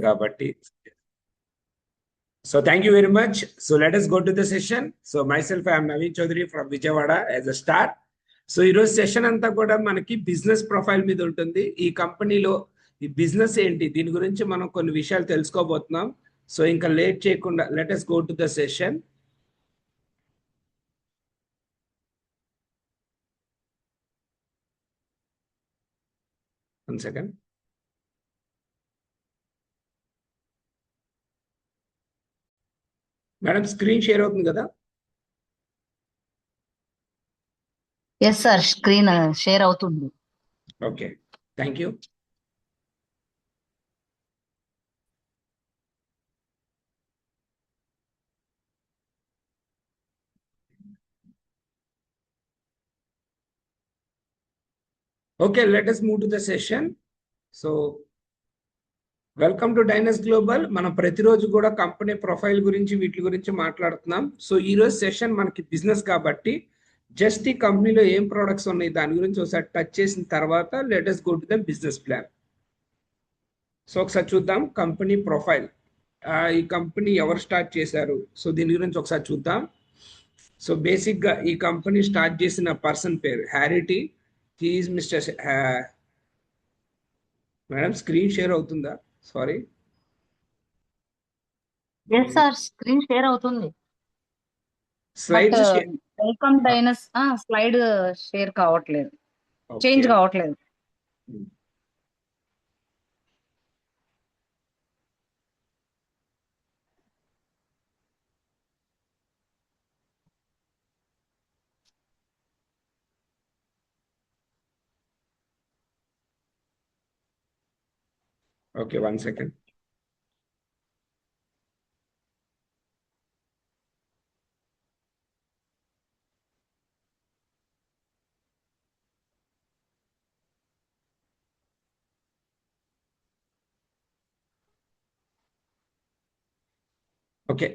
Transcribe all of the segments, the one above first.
కాబట్టి so thank you very much. So let us go to the session. So myself I am Naveen Chaudhary from Vijayawada as a star. So ఈరోజు session అంతా కూడా మనకి business profile మీద ఉంటుంది. ఈ కంపెనీలో ఈ బిజినెస్ ఏంటి దీని గురించి మనం కొన్ని విషయాలు తెలుసుకోబోతున్నాం. సో ఇంకా లేట్ చేయకుండా let us go to the session. One second. Madam screen share అవుతుంది కదా? ఎస్ సార్, స్క్రీన్ షేర్ అవుతుంది. Okay, thank you. Okay, let us move to the session. So welcome to Dynus global. మనం ప్రతిరోజు కూడా company profile గురించి వీటి గురించి మాట్లాడుతున్నాం. సో ఈ రోజు సెషన్ మనకి బిజినెస్ కాబట్టి జస్ట్ ఈ కంపెనీలో ఏం ప్రొడక్ట్స్ ఉన్నాయి దాని గురించి ఒకసారి టచ్ చేసిన తర్వాత let us go to the business plan. So ఒకసారి చూద్దాం కంపెనీ ప్రొఫైల్. ఈ కంపెనీ ఎవరు స్టార్ట్ చేశారు, సో దీని గురించి ఒకసారి చూద్దాం. సో బేసిక్గా ఈ కంపెనీ స్టార్ట్ చేసిన పర్సన్ పేరు హ్యారిటీ. He is mister madam screen share అవుతుందా? Sorry. Yes sir, screen share అవుతుంది. Slides welcome Dynus slide share కావట్లేదు, చేంజ్ కావట్లేదు. Okay, 1 second. Okay,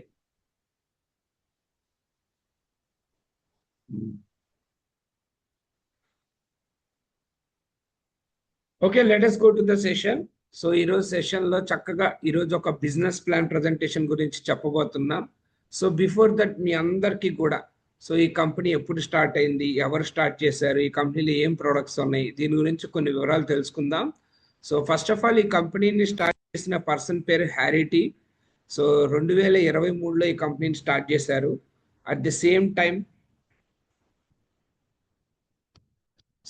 okay, let us go to the session. So ఈరోజు సెషన్లో చక్కగా ఈరోజు ఒక బిజినెస్ ప్లాన్ ప్రజెంటేషన్ గురించి చెప్పబోతున్నాం. సో బిఫోర్ దట్ మీ అందరికీ కూడా సో ఈ కంపెనీ ఎప్పుడు స్టార్ట్ అయింది, ఎవరు స్టార్ట్ చేశారు, ఈ కంపెనీలో ఏం ప్రొడక్ట్స్ ఉన్నాయి దీని గురించి కొన్ని వివరాలు తెలుసుకుందాం. సో ఫస్ట్ ఆఫ్ ఆల్ ఈ కంపెనీని స్టార్ట్ చేసిన పర్సన్ పేరు హ్యారిటీ. సో 2023లో ఈ కంపెనీని స్టార్ట్ చేశారు. At the same time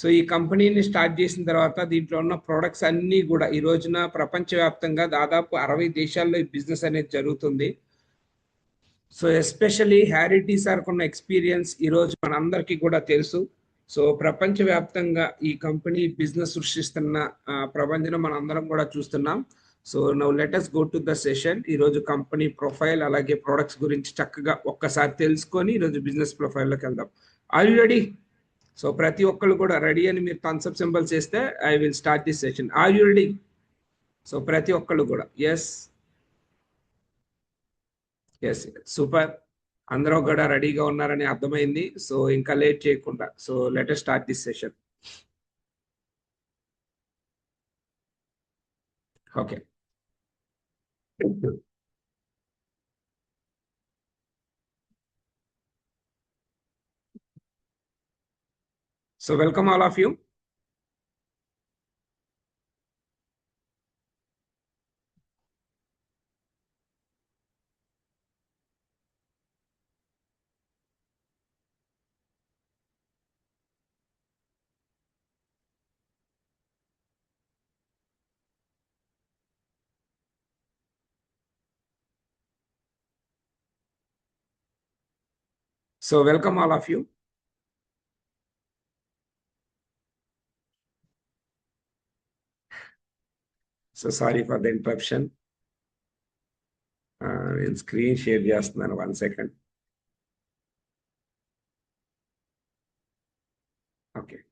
so ఈ కంపెనీని స్టార్ట్ చేసిన తర్వాత దీంట్లో ఉన్న ప్రొడక్ట్స్ అన్నీ కూడా ఈ రోజున ప్రపంచవ్యాప్తంగా దాదాపు 60 దేశాల్లో ఈ బిజినెస్ అనేది జరుగుతుంది. సో ఎస్పెషల్లీ హ్యారిటీ సార్కి ఉన్న ఎక్స్పీరియన్స్ ఈరోజు మనందరికీ కూడా తెలుసు. సో ప్రపంచవ్యాప్తంగా ఈ కంపెనీ బిజినెస్ సృష్టిస్తున్న ప్రపంచంలో మనం అందరం కూడా చూస్తున్నాం. So now let us go to the session. ఈరోజు కంపెనీ ప్రొఫైల్ అలాగే ప్రొడక్ట్స్ గురించి చక్కగా ఒక్కసారి తెలుసుకొని ఈరోజు బిజినెస్ ప్రొఫైల్లోకి వెళ్దాం. Are you ready? సో ప్రతి ఒక్కళ్ళు కూడా రెడీ అని మీరు థమ్స్ అప్ సింబల్స్ చేస్తే I will start this session. Are you ready? So ప్రతి ఒక్కళ్ళు కూడా ఎస్ ఎస్, సూపర్, అందరూ కూడా రెడీగా ఉన్నారని అర్థమైంది. సో ఇంకా లేట్ చేయకుండా so let us start this session. Okay, so welcome all of you. So welcome all of you. So sorry for the interruption. In screen share చేస్తున్నాను, 1 second. Okay.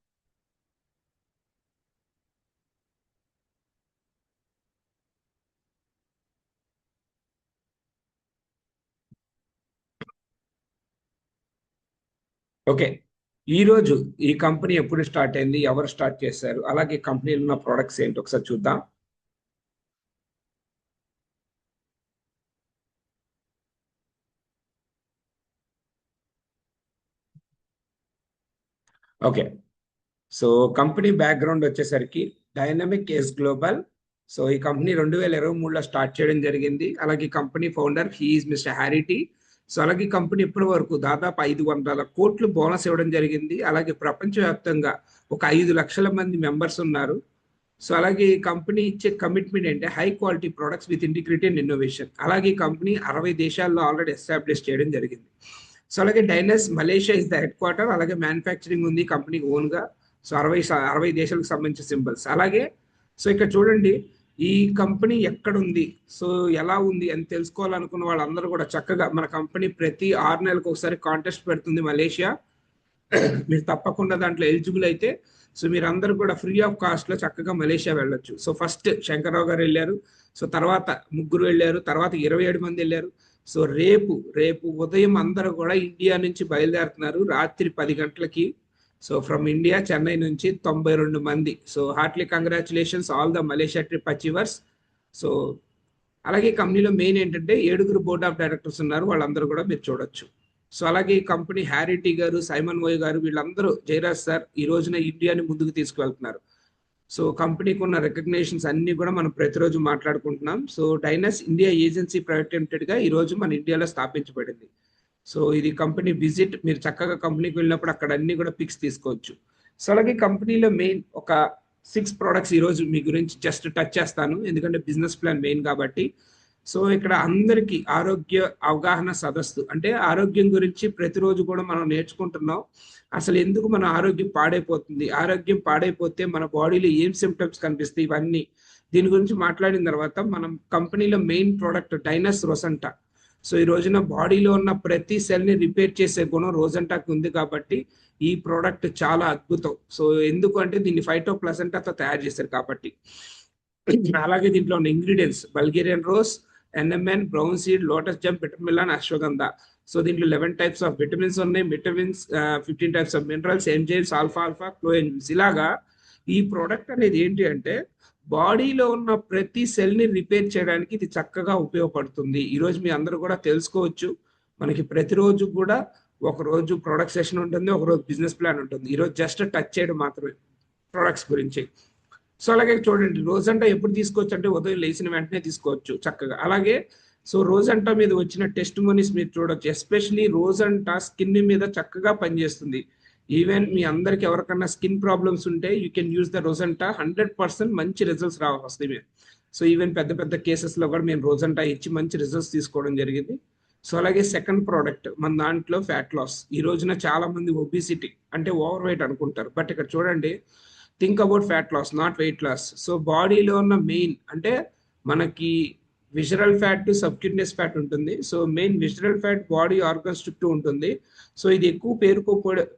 ఓకే, ఈరోజు ఈ కంపెనీ ఎప్పుడు start అయింది, ఎవరు start చేశారు, అలాగే కంపెనీలో ఉన్న ప్రొడక్ట్స్ ఏంటి ఒకసారి చూద్దాం. ఓకే. సో కంపెనీ బ్యాక్గ్రౌండ్ వచ్చేసరికి డైనమిక్ ఎస్ గ్లోబల్. సో ఈ కంపెనీ 2023లో స్టార్ట్ చేయడం జరిగింది. అలాగే కంపెనీ ఫౌండర్ హీఈస్ మిస్టర్ హ్యారిటీ. సో అలాగే కంపెనీ ఇప్పటి వరకు దాదాపు 500 కోట్లు బోనస్ ఇవ్వడం జరిగింది. అలాగే ప్రపంచవ్యాప్తంగా ఒక 5 లక్షల మంది మెంబర్స్ ఉన్నారు. సో అలాగే ఈ కంపెనీ ఇచ్చే కమిట్మెంట్ అంటే high quality products with integrity and innovation. అలాగే ఈ కంపెనీ 60 దేశాల్లో ఆల్రెడీ ఎస్టాబ్లిష్ చేయడం జరిగింది. సో అలాగే Dynus Malaysia is the head quarter. అలాగే మ్యానుఫ్యాక్చరింగ్ ఉంది కంపెనీకి ఓన్గా. సో 60 దేశాలకు సంబంధించిన సింబల్స్. అలాగే సో ఇక్కడ చూడండి ఈ కంపెనీ ఎక్కడ ఉంది, సో ఎలా ఉంది అని తెలుసుకోవాలనుకున్న వాళ్ళందరూ కూడా చక్కగా మన కంపెనీ ప్రతి 6 నెలలకు ఒకసారి కాంటెస్ట్ పెడుతుంది మలేషియా. మీరు తప్పకుండా దాంట్లో ఎలిజిబుల్ అయితే సో మీరు అందరూ కూడా ఫ్రీ ఆఫ్ కాస్ట్ లో చక్కగా మలేషియా వెళ్ళొచ్చు. సో ఫస్ట్ శంకర్రావు గారు వెళ్ళారు, సో తర్వాత ముగ్గురు వెళ్ళారు, తర్వాత 27 మంది వెళ్ళారు. సో రేపు ఉదయం అందరూ కూడా ఇండియా నుంచి బయలుదేరుతున్నారు రాత్రి 10 గంటలకి. సో ఫ్రమ్ ఇండియా చెన్నై నుంచి 92 మంది. So Hartley congratulations all the Malaysia trip achievers. So అలాగే కంపెనీలో మెయిన్ ఏంటంటే 7 బోర్డ్ ఆఫ్ డైరెక్టర్స్ ఉన్నారు, వాళ్ళందరూ కూడా మీరు చూడొచ్చు. సో అలాగే ఈ కంపెనీ హ్యారిటీ గారు, సైమన్ మోయ్ గారు, వీళ్ళందరూ జయరాజ్ సార్ ఈ రోజున ఇండియాని ముందుకు తీసుకువెళ్తున్నారు. సో కంపెనీకి ఉన్న రికగ్నేషన్స్ అన్ని కూడా మనం ప్రతిరోజు మాట్లాడుకుంటున్నాం. So Dynus India agency private limited గా ఈ రోజు మన ఇండియాలో స్థాపించబడింది. సో ఇది కంపెనీ విజిట్, మీరు చక్కగా కంపెనీకి వెళ్ళినప్పుడు అక్కడ అన్ని కూడా పిక్స్ తీసుకోవచ్చు. సో అలాగే కంపెనీలో మెయిన్ ఒక 6 ప్రొడక్ట్స్ ఈ రోజు మీ గురించి జస్ట్ టచ్ చేస్తాను, ఎందుకంటే బిజినెస్ ప్లాన్ మెయిన్ కాబట్టి. సో ఇక్కడ అందరికీ ఆరోగ్య అవగాహన సదస్సు, అంటే ఆరోగ్యం గురించి ప్రతిరోజు కూడా మనం నేర్చుకుంటున్నాం. అసలు ఎందుకు మన ఆరోగ్యం పాడైపోతుంది, ఆరోగ్యం పాడైపోతే మన బాడీలో ఏం సిమ్టమ్స్ కనిపిస్తాయి, ఇవన్నీ దీని గురించి మాట్లాడిన తర్వాత మనం కంపెనీలో మెయిన్ ప్రోడక్ట్ డైనస్ రోసంటా. సో ఈ రోజున బాడీలో ఉన్న ప్రతి సెల్ ని రిపేర్ చేసే గుణం రోజంటాకి ఉంది కాబట్టి ఈ ప్రోడక్ట్ చాలా అద్భుతం. సో ఎందుకు అంటే దీన్ని ఫైటో ప్లసెంటాతో తయారు చేశారు కాబట్టి. అలాగే దీంట్లో ఉన్న ingredients Bulgarian rose, NMN, brown seed, lotus jump, vitamin, ashwagandha. So దీంట్లో 11 టైప్స్ ఆఫ్ విటమిన్స్ ఉన్నాయి, vitamins 15 types of minerals, enzymes, alpha క్లోఎంజిమ్స్. ఇలాగా ఈ ప్రోడక్ట్ అనేది ఏంటి అంటే బాడీలో ఉన్న ప్రతి సెల్ ని రిపేర్ చేయడానికి ఇది చక్కగా ఉపయోగపడుతుంది. ఈరోజు మీ అందరూ కూడా తెలుసుకోవచ్చు. మనకి ప్రతిరోజు కూడా ఒక రోజు ప్రొడక్ట్ సెషన్ ఉంటుంది, ఒక రోజు బిజినెస్ ప్లాన్ ఉంటుంది. ఈరోజు జస్ట్ టచ్ చేయడం మాత్రమే ప్రొడక్ట్స్ గురించి. సో అలాగే చూడండి రోజంటా ఎప్పుడు తీసుకోవచ్చు అంటే ఉదయం లేచిన వెంటనే తీసుకోవచ్చు చక్కగా. అలాగే సో రోజంటా మీద వచ్చిన టెస్ట్ మనీస్ మీరు చూడొచ్చు. ఎస్పెషలీ రోజంటా స్కిన్ మీద చక్కగా పనిచేస్తుంది. ఈవెన్ మీ అందరికి ఎవరికన్నా స్కిన్ ప్రాబ్లమ్స్ ఉంటే యూ కెన్ యూజ్ ద రోజంటా, 100% మంచి రిజల్ట్స్ వస్తాయి మీరు. సో ఈవెన్ పెద్ద పెద్ద కేసెస్ లో కూడా మేము రోజంటా ఇచ్చి మంచి రిజల్ట్స్ తీసుకోవడం జరిగింది. సో అలాగే సెకండ్ ప్రోడక్ట్ మన దాంట్లో ఫ్యాట్ లాస్. ఈ రోజున చాలా మంది ఒబిసిటీ అంటే ఓవర్ వెయిట్ అనుకుంటారు, బట్ ఇక్కడ చూడండి think about fat loss, not weight loss. So బాడీలో ఉన్న మెయిన్ అంటే మనకి విజరల్ ఫ్యాట్, సబ్క్యూటేనియస్ ఫ్యాట్ ఉంటుంది. So main visceral fat body organs చుట్టూ ఉంటుంది. సో ఇది ఎక్కువ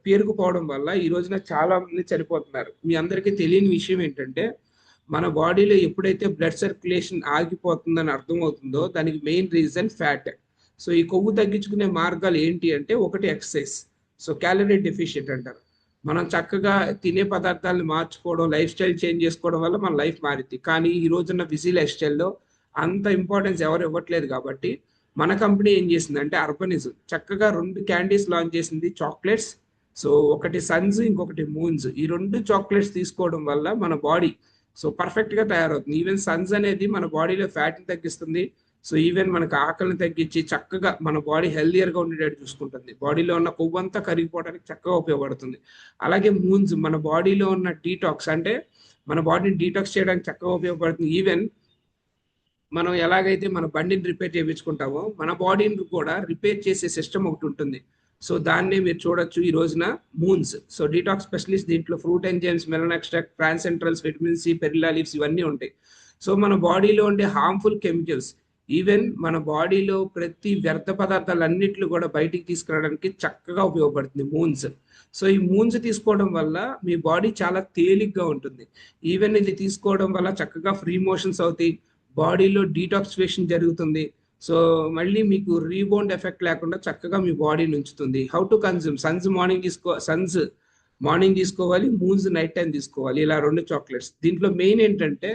పేరుకుపోవడం వల్ల ఈ రోజున చాలా మంది చనిపోతున్నారు. మీ అందరికీ తెలియని విషయం ఏంటంటే మన బాడీలో ఎప్పుడైతే బ్లడ్ సర్క్యులేషన్ ఆగిపోతుందని అర్థమవుతుందో దానికి మెయిన్ రీజన్ ఫ్యాట్. సో ఈ కొవ్వు తగ్గించుకునే మార్గాలు ఏంటి అంటే ఒకటి ఎక్సర్సైజ్. సో క్యాలరీ డెఫిషియెంట్ అంటారు. మనం చక్కగా తినే పదార్థాలను మార్చుకోవడం, లైఫ్ స్టైల్ చేంజ్ చేసుకోవడం వల్ల మన లైఫ్ మారింది. కానీ ఈ రోజున్న బిజీ లైఫ్ స్టైల్లో అంత ఇంపార్టెన్స్ ఎవరు ఇవ్వట్లేదు కాబట్టి మన కంపెనీ ఏం చేసిందంటే అర్బనిజం చక్కగా 2 క్యాండీస్ లాంచ్ చేసింది, చాక్లెట్స్. సో ఒకటి సన్స్, ఇంకొకటి మూన్స్. ఈ 2 చాక్లెట్స్ తీసుకోవడం వల్ల మన బాడీ సో పర్ఫెక్ట్ గా తయారవుతుంది. ఈవెన్ సన్స్ అనేది మన బాడీలో ఫ్యాట్ ని తగ్గిస్తుంది. సో ఈవెన్ మనకు ఆకలిని తగ్గించి చక్కగా మన బాడీ హెల్దియర్ గా ఉండేటట్టు చూసుకుంటుంది. బాడీలో ఉన్న కొవ్వంతా కరిగిపోవడానికి చక్కగా ఉపయోగపడుతుంది. అలాగే మూన్స్ మన బాడీలో ఉన్న డీటాక్స్, అంటే మన బాడీని డీటాక్స్ చేయడానికి చక్కగా ఉపయోగపడుతుంది. ఈవెన్ మనం ఎలాగైతే మన బండిని రిపేర్ చేయించుకుంటామో మన బాడీని కూడా రిపేర్ చేసే సిస్టమ్ ఒకటి ఉంటుంది. సో దాన్నే మీరు చూడొచ్చు ఈ రోజున మూన్స్. సో డీటాక్స్ స్పెషలిస్ట్ దీంట్లో ఫ్రూట్ ఎంజైమ్స్, మెలన్ ఎక్స్ట్రాక్ట్, ట్రాన్స్ సెంట్రల్స్, విటమిన్ సి, పెరిలా లీవ్స్ ఇవన్నీ ఉంటాయి. సో మన బాడీలో ఉండే హార్మ్ఫుల్ కెమికల్స్, ఈవెన్ మన బాడీలో ప్రతి వ్యర్థ పదార్థాలన్నింటినీ కూడా బయటికి తీసుకురావడానికి చక్కగా ఉపయోగపడుతుంది మూన్స్. సో ఈ మూన్స్ తీసుకోవడం వల్ల మీ బాడీ చాలా తేలిగ్గా ఉంటుంది. ఈవెన్ ఇది తీసుకోవడం వల్ల చక్కగా ఫ్రీ మోషన్స్ అవుతాయి, బాడీలో డీటాక్సిఫికేషన్ జరుగుతుంది. సో మళ్ళీ మీకు రీబౌండ్ ఎఫెక్ట్ లేకుండా చక్కగా మీ బాడీని ఉంచుతుంది. How to consume Sons morning తీసుకోవాలి, మూన్స్ నైట్ టైం తీసుకోవాలి. ఇలా 2 చాక్లెట్స్. దీంట్లో మెయిన్ ఏంటంటే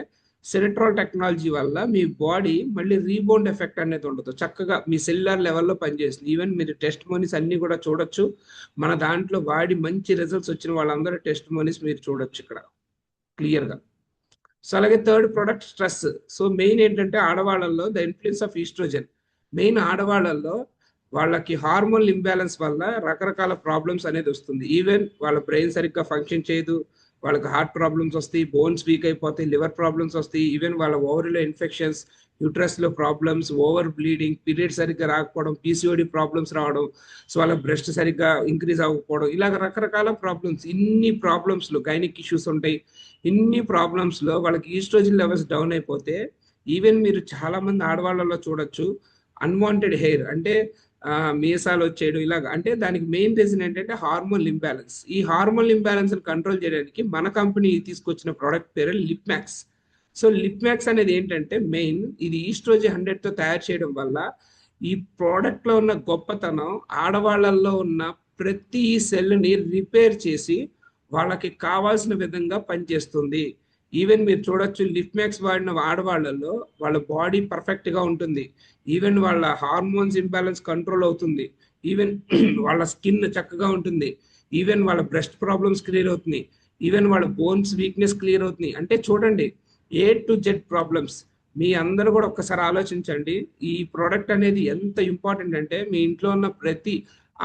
సెరిట్రాల్ టెక్నాలజీ వల్ల మీ బాడీ మళ్ళీ రీబౌండ్ ఎఫెక్ట్ అనేది ఉండదు, చక్కగా మీ సెల్యులార్ లెవెల్లో పనిచేస్తుంది. ఈవెన్ మీరు టెస్ట్ మోనీస్ అన్ని కూడా చూడొచ్చు. మన దాంట్లో వాడి మంచి రిజల్ట్స్ వచ్చిన వాళ్ళందరూ టెస్ట్ మోనీస్ మీరు చూడొచ్చు ఇక్కడ క్లియర్గా. సో అలాగే third product stress. So main ఏంటంటే ఆడవాళ్ళల్లో the influence of oestrogen. Main ఆడవాళ్ళల్లో వాళ్ళకి హార్మోన్ ఇంబ్యాలెన్స్ వల్ల రకరకాల ప్రాబ్లమ్స్ అనేది వస్తుంది. ఈవెన్ వాళ్ళ బ్రెయిన్ సరిగ్గా ఫంక్షన్ చేయదు, వాళ్ళకి హార్ట్ ప్రాబ్లమ్స్ వస్తాయి, బోన్స్ వీక్ అయిపోతాయి, లివర్ ప్రాబ్లమ్స్ వస్తాయి, ఈవెన్ వాళ్ళ ఓవరీలో ఇన్ఫెక్షన్స్, యూట్రస్లో ప్రాబ్లమ్స్, ఓవర్ బ్లీడింగ్, పీరియడ్ సరిగ్గా రాకపోవడం, పీసీఓడి ప్రాబ్లమ్స్ రావడం, సో వాళ్ళ బ్రెస్ట్ సరిగ్గా ఇంక్రీజ్ అవ్వకపోవడం, ఇలాగ రకరకాల ప్రాబ్లమ్స్. ఇన్ని ప్రాబ్లమ్స్లో గైనిక్ ఇష్యూస్ ఉంటాయి. ఇన్ని ప్రాబ్లమ్స్లో వాళ్ళకి ఈస్ట్రోజన్ లెవెల్స్ డౌన్ అయిపోతే ఈవెన్ మీరు చాలా మంది ఆడవాళ్ళలో చూడొచ్చు అన్వాంటెడ్ హెయిర్, అంటే మీసాలు వచ్చేయడం ఇలాగ. అంటే దానికి మెయిన్ రీజన్ ఏంటంటే హార్మోన్ ఇంబ్యాలెన్స్. ఈ హార్మోన్ ఇంబ్యాలెన్స్ కంట్రోల్ చేయడానికి మన కంపెనీ తీసుకొచ్చిన ప్రోడక్ట్ పేరు lip max. So lip max అనేది ఏంటంటే మెయిన్ ఇది ఈస్ట్రోజన్ 100తో తయారు చేయడం వల్ల ఈ ప్రోడక్ట్ లో ఉన్న గొప్పతనం ఆడవాళ్ళల్లో ఉన్న ప్రతి సెల్ని రిపేర్ చేసి వాళ్ళకి కావాల్సిన విధంగా పనిచేస్తుంది. ఈవెన్ మీరు చూడొచ్చు లిప్ మ్యాక్స్ వాడిన ఆడవాళ్ళలో వాళ్ళ బాడీ పర్ఫెక్ట్ గా ఉంటుంది, ఈవెన్ వాళ్ళ హార్మోన్స్ ఇంబ్యాలెన్స్ కంట్రోల్ అవుతుంది, ఈవెన్ వాళ్ళ స్కిన్ చక్కగా ఉంటుంది, ఈవెన్ వాళ్ళ బ్రెస్ట్ ప్రాబ్లమ్స్ క్లియర్ అవుతుంది, ఈవెన్ వాళ్ళ బోన్స్ వీక్నెస్ క్లియర్ అవుతుంది. అంటే చూడండి A to Z ప్రాబ్లమ్స్. మీ అందరూ కూడా ఒక్కసారి ఆలోచించండి, ఈ ప్రోడక్ట్ అనేది ఎంత ఇంపార్టెంట్ అంటే మీ ఇంట్లో ఉన్న ప్రతి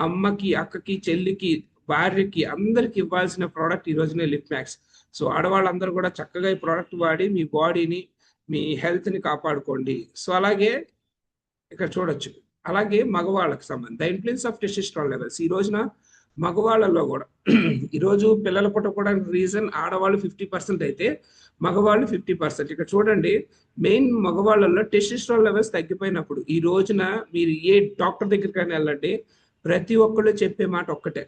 అమ్మకి, అక్కకి, చెల్లికి, భార్యకి అందరికి ఇవ్వాల్సిన ప్రోడక్ట్ ఈ రోజునే లిప్ మ్యాక్స్. సో ఆడవాళ్ళందరూ కూడా చక్కగా ఈ ప్రోడక్ట్ వాడి మీ బాడీని, మీ హెల్త్ని కాపాడుకోండి. సో అలాగే ఇక్కడ చూడొచ్చు. అలాగే మగవాళ్ళకి సంబంధించి the influence of testosterone levels. ఈ రోజున మగవాళ్ళలో కూడా ఈరోజు పిల్లలు పుట్టకపోవడానికి రీజన్ ఆడవాళ్ళు 50% అయితే మగవాళ్ళు 50%. ఇక్కడ చూడండి మెయిన్ మగవాళ్ళలో టెస్టోస్టెరాన్ లెవెల్స్ తగ్గిపోయినప్పుడు ఈ రోజున మీరు ఏ డాక్టర్ దగ్గరికి వెళ్ళండి, ప్రతి ఒక్కళ్ళు చెప్పే మాట ఒక్కటే,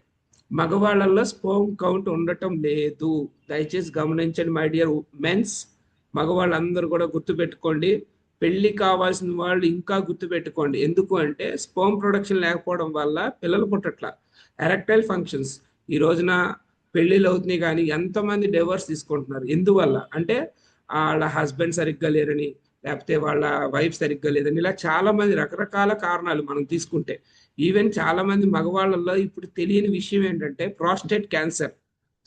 మగవాళ్ళల్లో స్పోమ్ కౌంట్ ఉండటం లేదు. దయచేసి గమనించండి మై డియర్ మెన్స్, మగవాళ్ళందరూ కూడా గుర్తుపెట్టుకోండి. పెళ్లి కావాల్సిన వాళ్ళు ఇంకా గుర్తుపెట్టుకోండి. ఎందుకు అంటే స్పోమ్ ప్రొడక్షన్ లేకపోవడం వల్ల పిల్లలు పుట్టట్ల. ఎరెక్టైల్ ఫంక్షన్స్ ఈ రోజున పెళ్లిళ్ళు అవుతున్నాయి కానీ ఎంతమంది డైవర్స్ తీసుకుంటున్నారు, ఎందువల్ల అంటే వాళ్ళ హస్బెండ్ సరిగ్గా లేరని, లేకపోతే వాళ్ళ వైఫ్ సరిగ్గా లేదని, ఇలా చాలా మంది రకరకాల కారణాలు మనం తీసుకుంటే. ఈవెన్ చాలా మంది మగవాళ్ళల్లో ఇప్పుడు తెలియని విషయం ఏంటంటే ప్రాస్టేట్ క్యాన్సర్.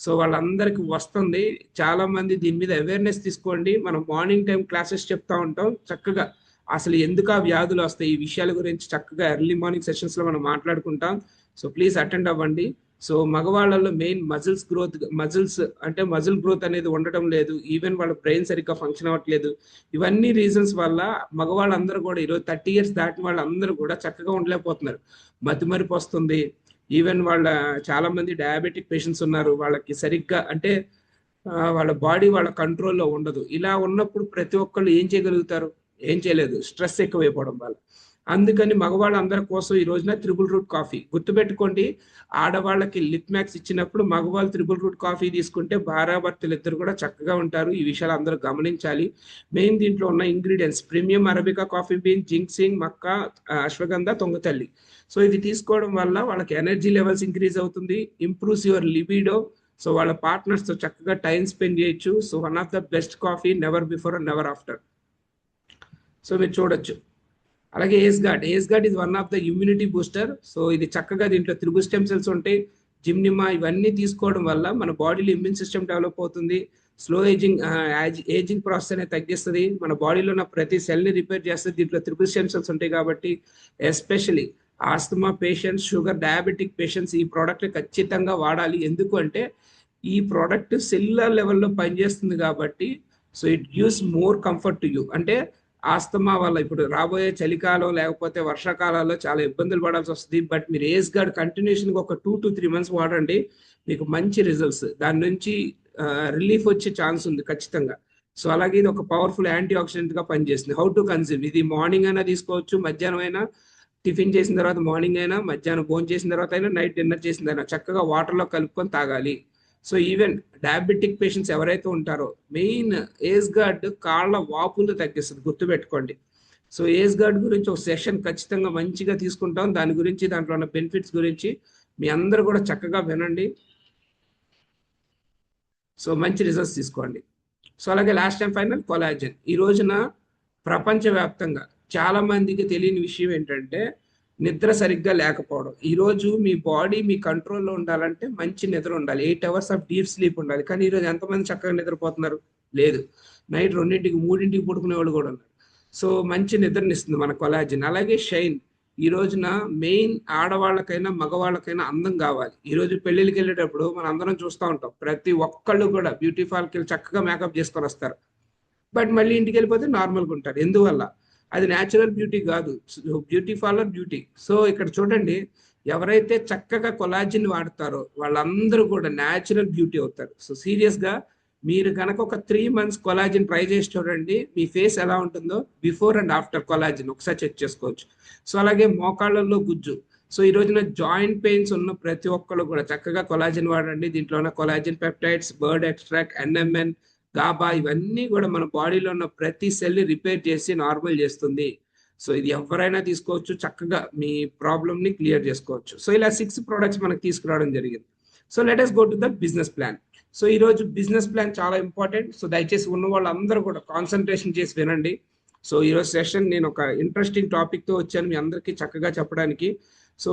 సో వాళ్ళందరికీ వస్తుంది. చాలా మంది దీని మీద అవేర్నెస్ తీసుకోండి. మనం మార్నింగ్ టైం క్లాసెస్ చెప్తా ఉంటాం చక్కగా, అసలు ఎందుకు ఆ వ్యాధులు వస్తాయి ఈ విషయాల గురించి చక్కగా ఎర్లీ మార్నింగ్ సెషన్స్ లో మనం మాట్లాడుకుంటాం. సో ప్లీజ్ అటెండ్ అవ్వండి. సో మగవాళ్ళలో మెయిన్ మజిల్స్ అంటే మజిల్ గ్రోత్ అనేది ఉండటం లేదు, ఈవెన్ వాళ్ళ బ్రెయిన్ సరిగ్గా ఫంక్షన్ అవ్వట్లేదు. ఇవన్నీ రీజన్స్ వల్ల మగవాళ్ళందరూ కూడా ఈరోజు 30 years దాటిన వాళ్ళందరూ కూడా చక్కగా ఉండలేకపోతున్నారు. మతిమరుపు వస్తుంది, ఈవెన్ వాళ్ళ చాలా మంది డయాబెటిక్ పేషెంట్స్ ఉన్నారు, వాళ్ళకి సరిగ్గా అంటే వాళ్ళ బాడీ వాళ్ళ కంట్రోల్లో ఉండదు. ఇలా ఉన్నప్పుడు ప్రతి ఒక్కళ్ళు ఏం చేయగలుగుతారు, ఏం చేయలేదు, స్ట్రెస్ ఎక్కువైపోవడం వల్ల. అందుకని మగవాళ్ళందరి కోసం ఈ రోజున త్రిబుల్ రూట్ కాఫీ గుర్తుపెట్టుకోండి. ఆడవాళ్ళకి లిప్ మ్యాక్స్ ఇచ్చినప్పుడు మగవాళ్ళు త్రిబుల్ రూట్ కాఫీ తీసుకుంటే భార్యాభర్తలు ఇద్దరు కూడా చక్కగా ఉంటారు. ఈ విషయాలు అందరూ గమనించాలి. మెయిన్ దీంట్లో ఉన్న ingredients premium arabica coffee bean, ginseng, maca, ashwagandha, tongkat ali. So ఇది తీసుకోవడం వల్ల వాళ్ళకి ఎనర్జీ లెవెల్స్ ఇంక్రీజ్ అవుతుంది, ఇంప్రూవ్స్ యువర్ లిబిడో. సో వాళ్ళ పార్ట్నర్స్ తో చక్కగా టైం స్పెండ్ చేయొచ్చు. So one of the best coffee, never before and never after. So మీరు చూడొచ్చు. అలాగే ఏస్ గార్డ్ ఇది one of the immunity booster. So ఇది చక్కగా దీంట్లో త్రిబుల్ స్టెమ్ సెల్స్ ఉంటాయి, జిమ్నిమా, ఇవన్నీ తీసుకోవడం వల్ల మన బాడీలో ఇమ్యూన్ సిస్టమ్ డెవలప్ అవుతుంది, స్లో ఏజింగ్ ప్రాసెస్ అనేది తగ్గిస్తుంది, మన బాడీలో ఉన్న ప్రతి సెల్ని రిపేర్ చేస్తుంది. దీంట్లో త్రిబుల్ స్టెమ్ సెల్స్ ఉంటాయి కాబట్టి especially asthma patients, sugar, diabetic patients ఈ ప్రోడక్ట్ ఖచ్చితంగా వాడాలి. ఎందుకు అంటే ఈ ప్రోడక్ట్ సెల్యులర్ లెవెల్లో పనిచేస్తుంది కాబట్టి. So it gives more comfort to you. అంటే ఆస్తమా వల్ల ఇప్పుడు రాబోయే చలికాలం లేకపోతే వర్షాకాలాల్లో చాలా ఇబ్బందులు పడాల్సి వస్తుంది. బట్ మీరు ఏస్ గార్డ్ కంటిన్యూషన్గా ఒక 2 to 3 months వాడండి, మీకు మంచి రిజల్ట్స్, దాని నుంచి రిలీఫ్ వచ్చే ఛాన్స్ ఉంది ఖచ్చితంగా. సో అలాగే ఇది ఒక పవర్ఫుల్ యాంటీ ఆక్సిడెంట్ గా పనిచేస్తుంది. హౌ టు కన్జ్యూమ్, ఇది మార్నింగ్ అయినా తీసుకోవచ్చు, మధ్యాహ్నం అయినా, టిఫిన్ చేసిన తర్వాత మార్నింగ్ అయినా, మధ్యాహ్నం భోజనం చేసిన తర్వాత అయినా, నైట్ డిన్నర్ చేసిన తర్వాత చక్కగా వాటర్లో కలుపుకొని తాగాలి. సో ఈవెన్ డయాబెటిక్ పేషెంట్స్ ఎవరైతే ఉంటారో మెయిన్ ఏస్ గార్డ్ కాళ్ళ వాపులు తగ్గిస్తుంది, గుర్తుపెట్టుకోండి. సో ఏస్ గార్డ్ గురించి ఒక సెషన్ ఖచ్చితంగా మంచిగా తీసుకుంటాం, దాని గురించి దాంట్లో ఉన్న బెనిఫిట్స్ గురించి మీ అందరూ కూడా చక్కగా వినండి. సో మంచి రిజల్ట్స్ తీసుకోండి. సో అలాగే లాస్ట్ అండ్ ఫైనల్ కొలాజన్. ఈ రోజున ప్రపంచవ్యాప్తంగా చాలా మందికి తెలియని విషయం ఏంటంటే నిద్ర సరిగ్గా లేకపోవడం. ఈరోజు మీ బాడీ మీ కంట్రోల్లో ఉండాలంటే మంచి నిద్ర ఉండాలి, 8 hours ఆఫ్ డీప్ స్లీప్ ఉండాలి. కానీ ఈరోజు ఎంతమంది చక్కగా నిద్రపోతున్నారు? లేదు. నైట్ 2ంటికి 3ంటికి పడుకునే వాళ్ళు కూడా ఉన్నారు. సో మంచి నిద్రనిస్తుంది మన కొలాజిన్. అలాగే షైన్. ఈ రోజున మెయిన్ ఆడవాళ్ళకైనా మగవాళ్ళకైనా అందం కావాలి. ఈరోజు పెళ్ళిళ్ళకి వెళ్ళేటప్పుడు మనం అందరం చూస్తూ ఉంటాం, ప్రతి ఒక్కళ్ళు కూడా బ్యూటీ పార్లర్కి వెళ్ళి చక్కగా మేకప్ చేసుకొని వస్తారు. బట్ మళ్ళీ ఇంటికి వెళ్ళిపోతే నార్మల్గా ఉంటారు. ఎందువల్ల? అది న్యాచురల్ బ్యూటీ కాదు, బ్యూటీ పార్లర్ బ్యూటీ. సో ఇక్కడ చూడండి, ఎవరైతే చక్కగా కొలాజిన్ వాడతారో వాళ్ళందరూ కూడా న్యాచురల్ బ్యూటీ అవుతారు. సో సీరియస్గా మీరు కనుక ఒక 3 months కొలాజిన్ ట్రై చేసి చూడండి, మీ ఫేస్ ఎలా ఉంటుందో బిఫోర్ అండ్ ఆఫ్టర్ కొలాజిన్ ఒకసారి చెక్ చేసుకోవచ్చు. సో అలాగే మోకాళ్ళల్లో గుజ్జు. సో ఈ రోజున జాయింట్ పెయిన్స్ ఉన్న ప్రతి ఒక్కళ్ళు కూడా చక్కగా కొలాజిన్ వాడండి. దీంట్లో ఉన్న collagen peptides, bird extract, NMN, GABA ఇవన్నీ కూడా మన బాడీలో ఉన్న ప్రతి సెల్ రిపేర్ చేసి నార్మల్ చేస్తుంది. సో ఇది ఎవరైనా తీసుకోవచ్చు, చక్కగా మీ ప్రాబ్లమ్ని క్లియర్ చేసుకోవచ్చు. సో ఇలా 6 products మనకు తీసుకురావడం జరిగింది. So let us go to the business plan. So ఈరోజు బిజినెస్ ప్లాన్ చాలా ఇంపార్టెంట్. సో దయచేసి ఉన్న వాళ్ళందరూ కూడా కాన్సన్ట్రేషన్ చేసి వినండి. సో ఈరోజు సెషన్ నేను ఒక ఇంట్రెస్టింగ్ టాపిక్తో వచ్చాను మీ అందరికీ చక్కగా చెప్పడానికి. సో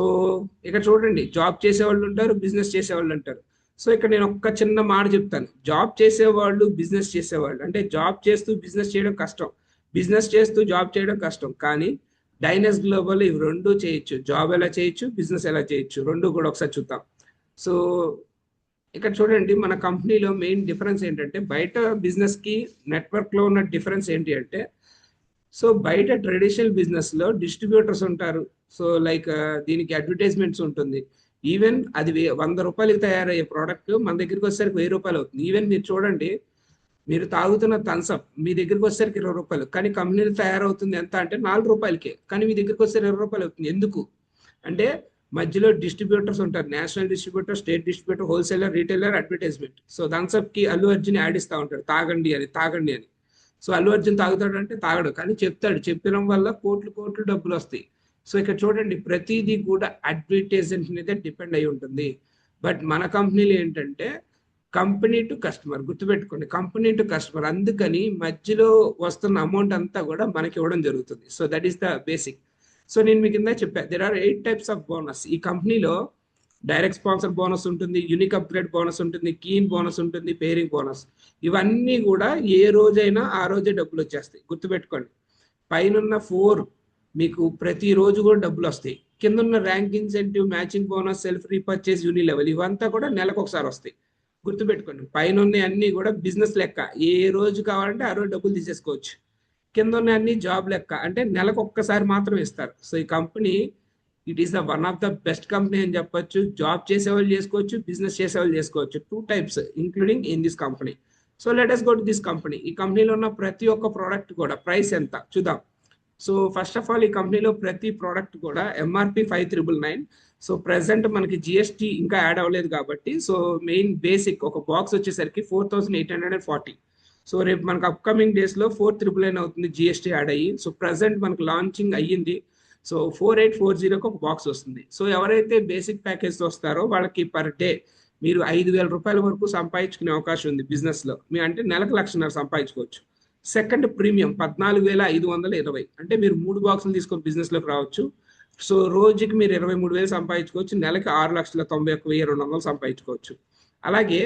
ఇక్కడ చూడండి, జాబ్ చేసేవాళ్ళు ఉంటారు, బిజినెస్ చేసేవాళ్ళు ఉంటారు. సో ఇక్కడ నేను ఒక్క చిన్న మాట చెప్తాను. జాబ్ చేసేవాళ్ళు, బిజినెస్ చేసేవాళ్ళు, అంటే జాబ్ చేస్తూ బిజినెస్ చేయడం కష్టం, బిజినెస్ చేస్తూ జాబ్ చేయడం కష్టం. కానీ డైనస్ గ్లోబల్ ఇవి రెండు చేయొచ్చు. జాబ్ ఎలా చేయొచ్చు, బిజినెస్ ఎలా చేయొచ్చు, రెండు కూడా ఒకసారి చూద్దాం. సో ఇక్కడ చూడండి, మన కంపెనీలో మెయిన్ డిఫరెన్స్ ఏంటంటే, బయట బిజినెస్కి నెట్వర్క్లో ఉన్న డిఫరెన్స్ ఏంటి అంటే, సో బయట ట్రెడిషనల్ బిజినెస్లో డిస్ట్రిబ్యూటర్స్ ఉంటారు. సో లైక్ దీనికి అడ్వర్టైజ్మెంట్స్ ఉంటుంది. ఈవెన్ అది 100 రూపాయలకి తయారయ్యే ప్రోడక్ట్ మన దగ్గరికి వచ్చేసరికి 1000 రూపాయలు అవుతుంది. ఈవెన్ మీరు చూడండి, మీరు తాగుతున్న థమ్సప్ మీ దగ్గరికి వచ్చేసరికి 20 రూపాయలు, కానీ కంపెనీలో తయారవుతుంది ఎంత అంటే 4 రూపాయలకే, కానీ మీ దగ్గరికి వచ్చేసరికి 20 రూపాయలు అవుతుంది. ఎందుకు అంటే మధ్యలో డిస్ట్రిబ్యూటర్స్ ఉంటారు, national distributor, state distributor, wholesaler, retailer, advertisement. So థమ్సప్కి అల్లు అర్జున్ యాడ్ ఇస్తూ ఉంటాడు, తాగండి అని, తాగండి అని. సో అల్లు అర్జున్ తాగుతాడు అంటే తాగడు, కానీ చెప్తాడు, చెప్పడం వల్ల కోట్లు డబ్బులు వస్తాయి. సో ఇక్కడ చూడండి, ప్రతిదీ కూడా అడ్వర్టైజ్మెంట్ మీద డిపెండ్ అయి ఉంటుంది. బట్ మన కంపెనీలు ఏంటంటే కంపెనీ టు కస్టమర్, గుర్తుపెట్టుకోండి, కంపెనీ టు కస్టమర్. అందుకని మధ్యలో వస్తున్న అమౌంట్ అంతా కూడా మనకి ఇవ్వడం జరుగుతుంది. So that is the basic. So నేను మీకు కింద చెప్పా, there are 8 types of bonus. ఈ కంపెనీలో డైరెక్ట్ స్పాన్సర్ బోనస్ ఉంటుంది, యూనిక్ అప్గ్రేడ్ బోనస్ ఉంటుంది, కీన్ బోనస్ ఉంటుంది, పేరింగ్ బోనస్. ఇవన్నీ కూడా ఏ రోజైనా ఆ రోజే డబ్బులు వచ్చేస్తాయి, గుర్తుపెట్టుకోండి. పైన 4 మీకు ప్రతిరోజు కూడా డబ్బులు వస్తాయి. కింద ఉన్న rank incentive, matching bonus, self repurchase, యూని లెవెల్, ఇవంతా కూడా నెలకు ఒకసారి వస్తాయి, గుర్తుపెట్టుకోండి. పైన ఉన్న అన్ని కూడా బిజినెస్ లెక్క, ఏ రోజు కావాలంటే ఆ రోజు డబ్బులు తీసేసుకోవచ్చు. కింద ఉన్న అన్ని జాబ్ లెక్క, అంటే నెలకు ఒక్కసారి మాత్రం ఇస్తారు. సో ఈ company it is the one of the best company అని చెప్పొచ్చు. జాబ్ చేసేవాళ్ళు చేసుకోవచ్చు, బిజినెస్ చేసేవాళ్ళు చేసుకోవచ్చు. 2 types including in this company. So let us go to this company. ఈ కంపెనీలో ఉన్న ప్రతి ఒక్క ప్రోడక్ట్ కూడా ప్రైస్ ఎంత చూద్దాం. సో ఫస్ట్ ఆఫ్ ఆల్, ఈ కంపెనీలో ప్రతి ప్రోడక్ట్ కూడా MRP 5999. సో ప్రెసెంట్ మనకి GST ఇంకా యాడ్ అవ్వలేదు కాబట్టి, సో మెయిన్ బేసిక్ ఒక బాక్స్ వచ్చేసరికి 4840. సో రేపు మనకు అప్కమింగ్ డేస్లో 4999 అవుతుంది GST యాడ్ అయ్యి. సో ప్రెసెంట్ మనకు లాంచింగ్ అయ్యింది. సో 4840కి ఒక బాక్స్ వస్తుంది. సో ఎవరైతే బేసిక్ ప్యాకేజ్ వస్తారో వాళ్ళకి పర్ డే మీరు 5000 రూపాయల వరకు సంపాదించుకునే అవకాశం ఉంది బిజినెస్లో. మీ అంటే నెలకు 1,50,000 సంపాదించుకోవచ్చు. సెకండ్ ప్రీమియం 14,520, అంటే మీరు 3 బాక్సులు తీసుకొని బిజినెస్లోకి రావచ్చు. సో రోజుకి మీరు 23,000 సంపాదించుకోవచ్చు, నెలకి 6,91,200 సంపాదించుకోవచ్చు. అలాగే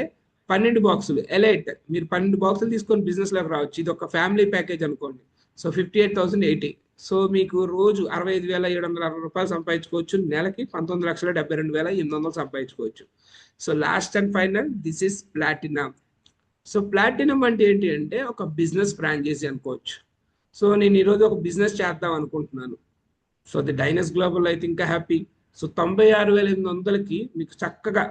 12 బాక్సులు ఎలైట్, మీరు 12 బాక్సులు తీసుకొని బిజినెస్లోకి రావచ్చు. ఇది ఒక ఫ్యామిలీ ప్యాకేజ్ అనుకోండి. సో 58,080. సో మీకు రోజు 65,760 రూపాయలు సంపాదించుకోవచ్చు, నెలకి 19,72,800 సంపాదించుకోవచ్చు. So last and final, this is platinum. So platinum అంటే ఏంటి అంటే ఒక బిజినెస్ ఫ్రాంచైజీ అనుకోవచ్చు. సో నేను ఈరోజు ఒక బిజినెస్ చేద్దాం అనుకుంటున్నాను. సో ది డైనస్ గ్లోబల్ అయితే ఇంకా హ్యాపీ. సో 96,800కి మీకు చక్కగా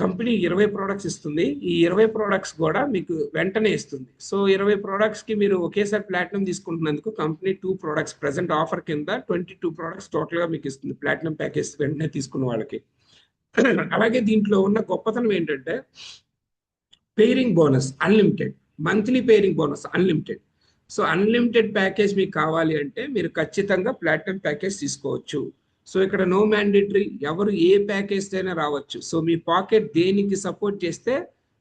కంపెనీ 20 products ఇస్తుంది. ఈ 20 products కూడా మీకు వెంటనే ఇస్తుంది. సో 20 productsకి మీరు ఒకేసారి ప్లాటినం తీసుకుంటున్నందుకు కంపెనీ 2 products ప్రెసెంట్ ఆఫర్ కింద 22 products టోటల్గా మీకు ఇస్తుంది ప్లాటినం ప్యాకేజ్ వెంటనే తీసుకున్న వాళ్ళకి. అలాగే దీంట్లో ఉన్న గొప్పతనం ఏంటంటే pairing bonus unlimited, monthly pairing bonus unlimited. So unlimited package మీకు కావాలి అంటే మీరు ఖచ్చితంగా ప్లాటినం ప్యాకేజ్ తీసుకోవచ్చు. సో ఇక్కడ నో మ్యాండేటరీ, ఎవరు ఏ ప్యాకేజ్ అయినా రావచ్చు. సో మీ పాకెట్ దేనికి సపోర్ట్ చేస్తే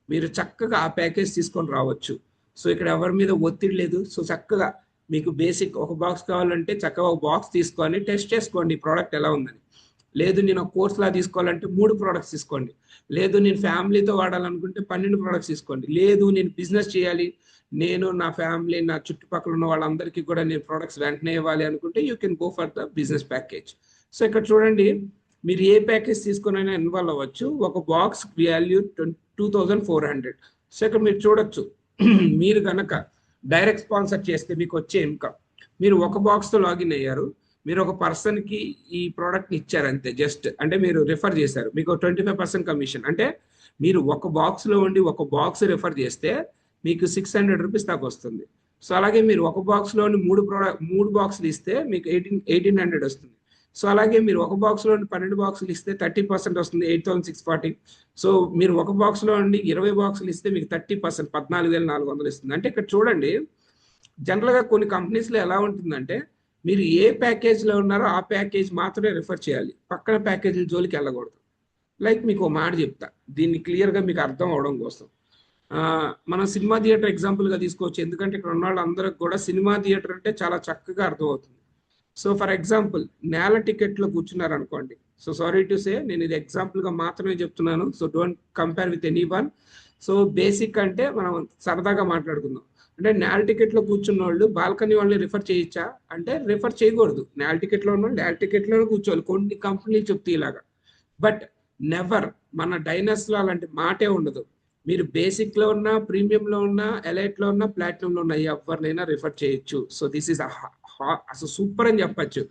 మీరు చక్కగా ఆ ప్యాకేజ్ తీసుకొని రావచ్చు. సో ఇక్కడ ఎవరి మీద ఒత్తిడి లేదు. సో చక్కగా మీకు బేసిక్ ఒక బాక్స్ కావాలంటే చక్కగా ఒక బాక్స్ తీసుకొని టెస్ట్ చేసుకోండి ప్రోడక్ట్ ఎలా ఉందని. లేదు నేను ఒక కోర్స్ లా తీసుకోవాలంటే 3 ప్రోడక్ట్స్ తీసుకోండి. లేదు నేను ఫ్యామిలీతో వాడాలనుకుంటే 12 ప్రోడక్ట్స్ తీసుకోండి. లేదు నేను బిజినెస్ చేయాలి, నేను నా ఫ్యామిలీ నా చుట్టుపక్కల ఉన్న వాళ్ళందరికీ కూడా నేను ప్రోడక్ట్స్ వెంటనే ఇవ్వాలి అనుకుంటే you can go for the business package. So ఇక్కడ చూడండి, మీరు ఏ ప్యాకేజ్ తీసుకునైనా ఇన్వాల్వ్ అవ్వచ్చు. ఒక బాక్స్ వాల్యూ 2400. సో ఇక్కడ మీరు చూడొచ్చు, మీరు కనుక డైరెక్ట్ స్పాన్సర్ చేస్తే మీకు వచ్చే ఇన్కమ్, మీరు ఒక బాక్స్తో లాగిన్ అయ్యారు, మీరు ఒక పర్సన్కి ఈ ప్రోడక్ట్ని ఇచ్చారు అంతే, జస్ట్ అంటే మీరు రిఫర్ చేశారు, మీకు 25% కమిషన్. అంటే మీరు ఒక బాక్స్లో ఉండి ఒక బాక్స్ రిఫర్ చేస్తే మీకు 600 రూపీస్ దాకా వస్తుంది. సో అలాగే మీరు ఒక బాక్స్లోని 3 బాక్సులు ఇస్తే మీకు 1800 వస్తుంది. సో అలాగే మీరు ఒక బాక్స్లోని 12 బాక్సులు ఇస్తే 30% వస్తుంది, 8640. సో మీరు ఒక బాక్స్లో ఉండి 20 బాక్సులు ఇస్తే మీకు 30% 14400 ఇస్తుంది. అంటే ఇక్కడ చూడండి, జనరల్గా కొన్ని కంపెనీస్లో ఎలా ఉంటుందంటే మీరు ఏ ప్యాకేజ్లో ఉన్నారో ఆ ప్యాకేజ్ మాత్రమే రిఫర్ చేయాలి, పక్కన ప్యాకేజీల జోలికి వెళ్ళకూడదు. లైక్ మీకు ఒక మాట చెప్తా, దీన్ని క్లియర్గా మీకు అర్థం అవడం కోసం. మనం సినిమా థియేటర్ ఎగ్జాంపుల్గా తీసుకోవచ్చు, ఎందుకంటే ఇక్కడ ఉన్న వాళ్ళందరికి కూడా సినిమా థియేటర్ అంటే చాలా చక్కగా అర్థమవుతుంది. సో ఫర్ ఎగ్జాంపుల్ నేల టికెట్లో కూర్చున్నారు అనుకోండి. సో సారీ టు సే, నేను ఇది ఎగ్జాంపుల్గా మాత్రమే చెప్తున్నాను. So don't compare with any one. So basic అంటే మనం సరదాగా మాట్లాడుకుందాం. అంటే నేల టికెట్లో కూర్చున్న వాళ్ళు బాల్కనీ వాళ్ళని రిఫర్ చేయొచ్చా అంటే రిఫర్ చేయకూడదు. నేల టికెట్లో ఉన్న వాళ్ళు నేల టికెట్లోనే కూర్చోవాలి, కొన్ని కంపెనీలు చెప్తే ఇలాగా. బట్ నెవర్ మన డైనస్లో అలాంటి మాటే ఉండదు. మీరు బేసిక్లో ఉన్న, ప్రీమియంలో ఉన్న, ఎలైట్లో ఉన్న, ప్లాటినంలో ఉన్న ఎవరినైనా రిఫర్ చేయొచ్చు. సో దిస్ ఈస్ అసలు సూపర్ అని చెప్పచ్చు.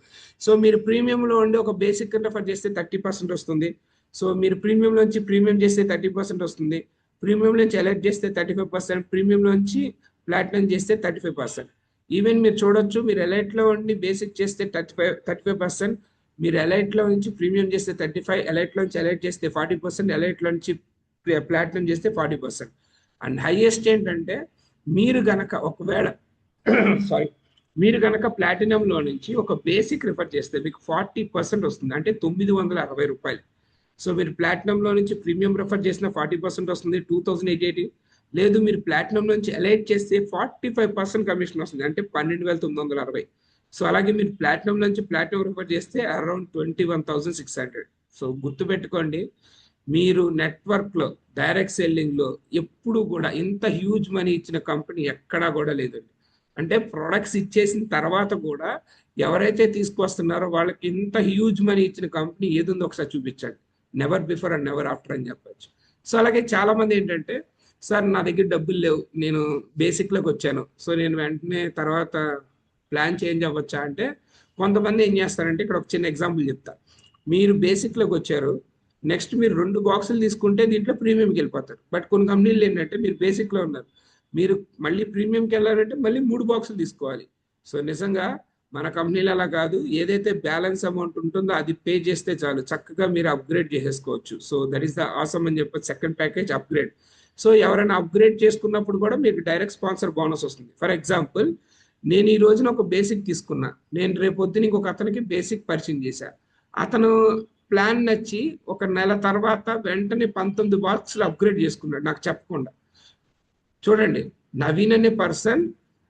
సో మీరు ప్రీమియంలో ఉండి ఒక బేసిక్ రిఫర్ చేస్తే 30% వస్తుంది. సో మీరు ప్రీమియంలోంచి ప్రీమియం చేస్తే 30% వస్తుంది. ప్రీమియం నుంచి ఎలైట్ చేస్తే 35%, ప్రీమియం నుంచి ప్లాటినం చేస్తే 35%. ఈవెన్ మీరు చూడొచ్చు, మీరు ఎలైట్లో ఉండి బేసిక్ చేస్తే 35%, మీరు ఎలైట్లో నుంచి ప్రీమియం చేస్తే 35%, ఎలైట్లో నుంచి ఎలైట్ చేస్తే 40%, ఎలైట్లో నుంచి ప్లాటినం చేస్తే 40%. అండ్ హైయెస్ట్ ఏంటంటే మీరు గనక ఒకవేళ సారీ మీరు కనుక ప్లాటినంలో నుంచి ఒక బేసిక్ రిఫర్ చేస్తే మీకు 40% వస్తుంది, అంటే 960 రూపాయలు. సో మీరు ప్లాటినంలో నుంచి ప్రీమియం రిఫర్ చేసిన 40% వస్తుంది, 2880. లేదు మీరు ప్లాటినం నుంచి ఎలైట్ చేస్తే 45% కమిషన్ వస్తుంది, అంటే 12960. సో అలాగే మీరు ప్లాటినం నుంచి ప్లాటినం రిఫర్ చేస్తే అరౌండ్ 21,600. సో గుర్తుపెట్టుకోండి, మీరు నెట్వర్క్లో డైరెక్ట్ సెల్లింగ్లో ఎప్పుడు కూడా ఇంత హ్యూజ్ మనీ ఇచ్చిన కంపెనీ ఎక్కడా కూడా లేదండి. అంటే ప్రొడక్ట్స్ ఇచ్చేసిన తర్వాత కూడా ఎవరైతే తీసుకొస్తున్నారో వాళ్ళకి ఇంత హ్యూజ్ మనీ ఇచ్చిన కంపెనీ ఏది ఉందో ఒకసారి చూపించండి. Never before and never after అని చెప్పచ్చు. సో అలాగే చాలా మంది ఏంటంటే, సార్ నా దగ్గర డబ్బులు లేవు, నేను బేసిక్లోకి వచ్చాను, సో నేను వెంటనే తర్వాత ప్లాన్ చేంజ్ అవ్వచ్చా అంటే, కొంతమంది ఏం చేస్తారంటే, ఇక్కడ ఒక చిన్న ఎగ్జాంపుల్ చెప్తా. మీరు బేసిక్లోకి వచ్చారు, నెక్స్ట్ మీరు 2 బాక్సులు తీసుకుంటే దీంట్లో ప్రీమియంకి వెళ్ళిపోతారు. బట్ కొన్ని కంపెనీలు ఏంటంటే మీరు బేసిక్లో ఉన్నారు, మీరు మళ్ళీ ప్రీమియంకి వెళ్ళాలంటే మళ్ళీ 3 బాక్సులు తీసుకోవాలి. సో నిజంగా మన కంపెనీలు అలా కాదు, ఏదైతే బ్యాలెన్స్ అమౌంట్ ఉంటుందో అది పే చేస్తే చాలు, చక్కగా మీరు అప్గ్రేడ్ చేసేసుకోవచ్చు. So that is the awesome అని చెప్పి సెకండ్ ప్యాకేజ్ అప్గ్రేడ్. సో ఎవరైనా అప్గ్రేడ్ చేసుకున్నప్పుడు కూడా మీకు డైరెక్ట్ స్పాన్సర్ బోనస్ వస్తుంది. ఫర్ ఎగ్జాంపుల్, నేను ఈ రోజున ఒక బేసిక్ తీసుకున్నా, నేను రేపొద్దున ఇంకొక అతనికి బేసిక్ పరిచయం చేశా, అతను ప్లాన్ నచ్చి ఒక నెల తర్వాత వెంటనే 19 బాక్సులు అప్గ్రేడ్ చేసుకున్నాడు నాకు చెప్పకుండా. చూడండి, నవీన్ అనే పర్సన్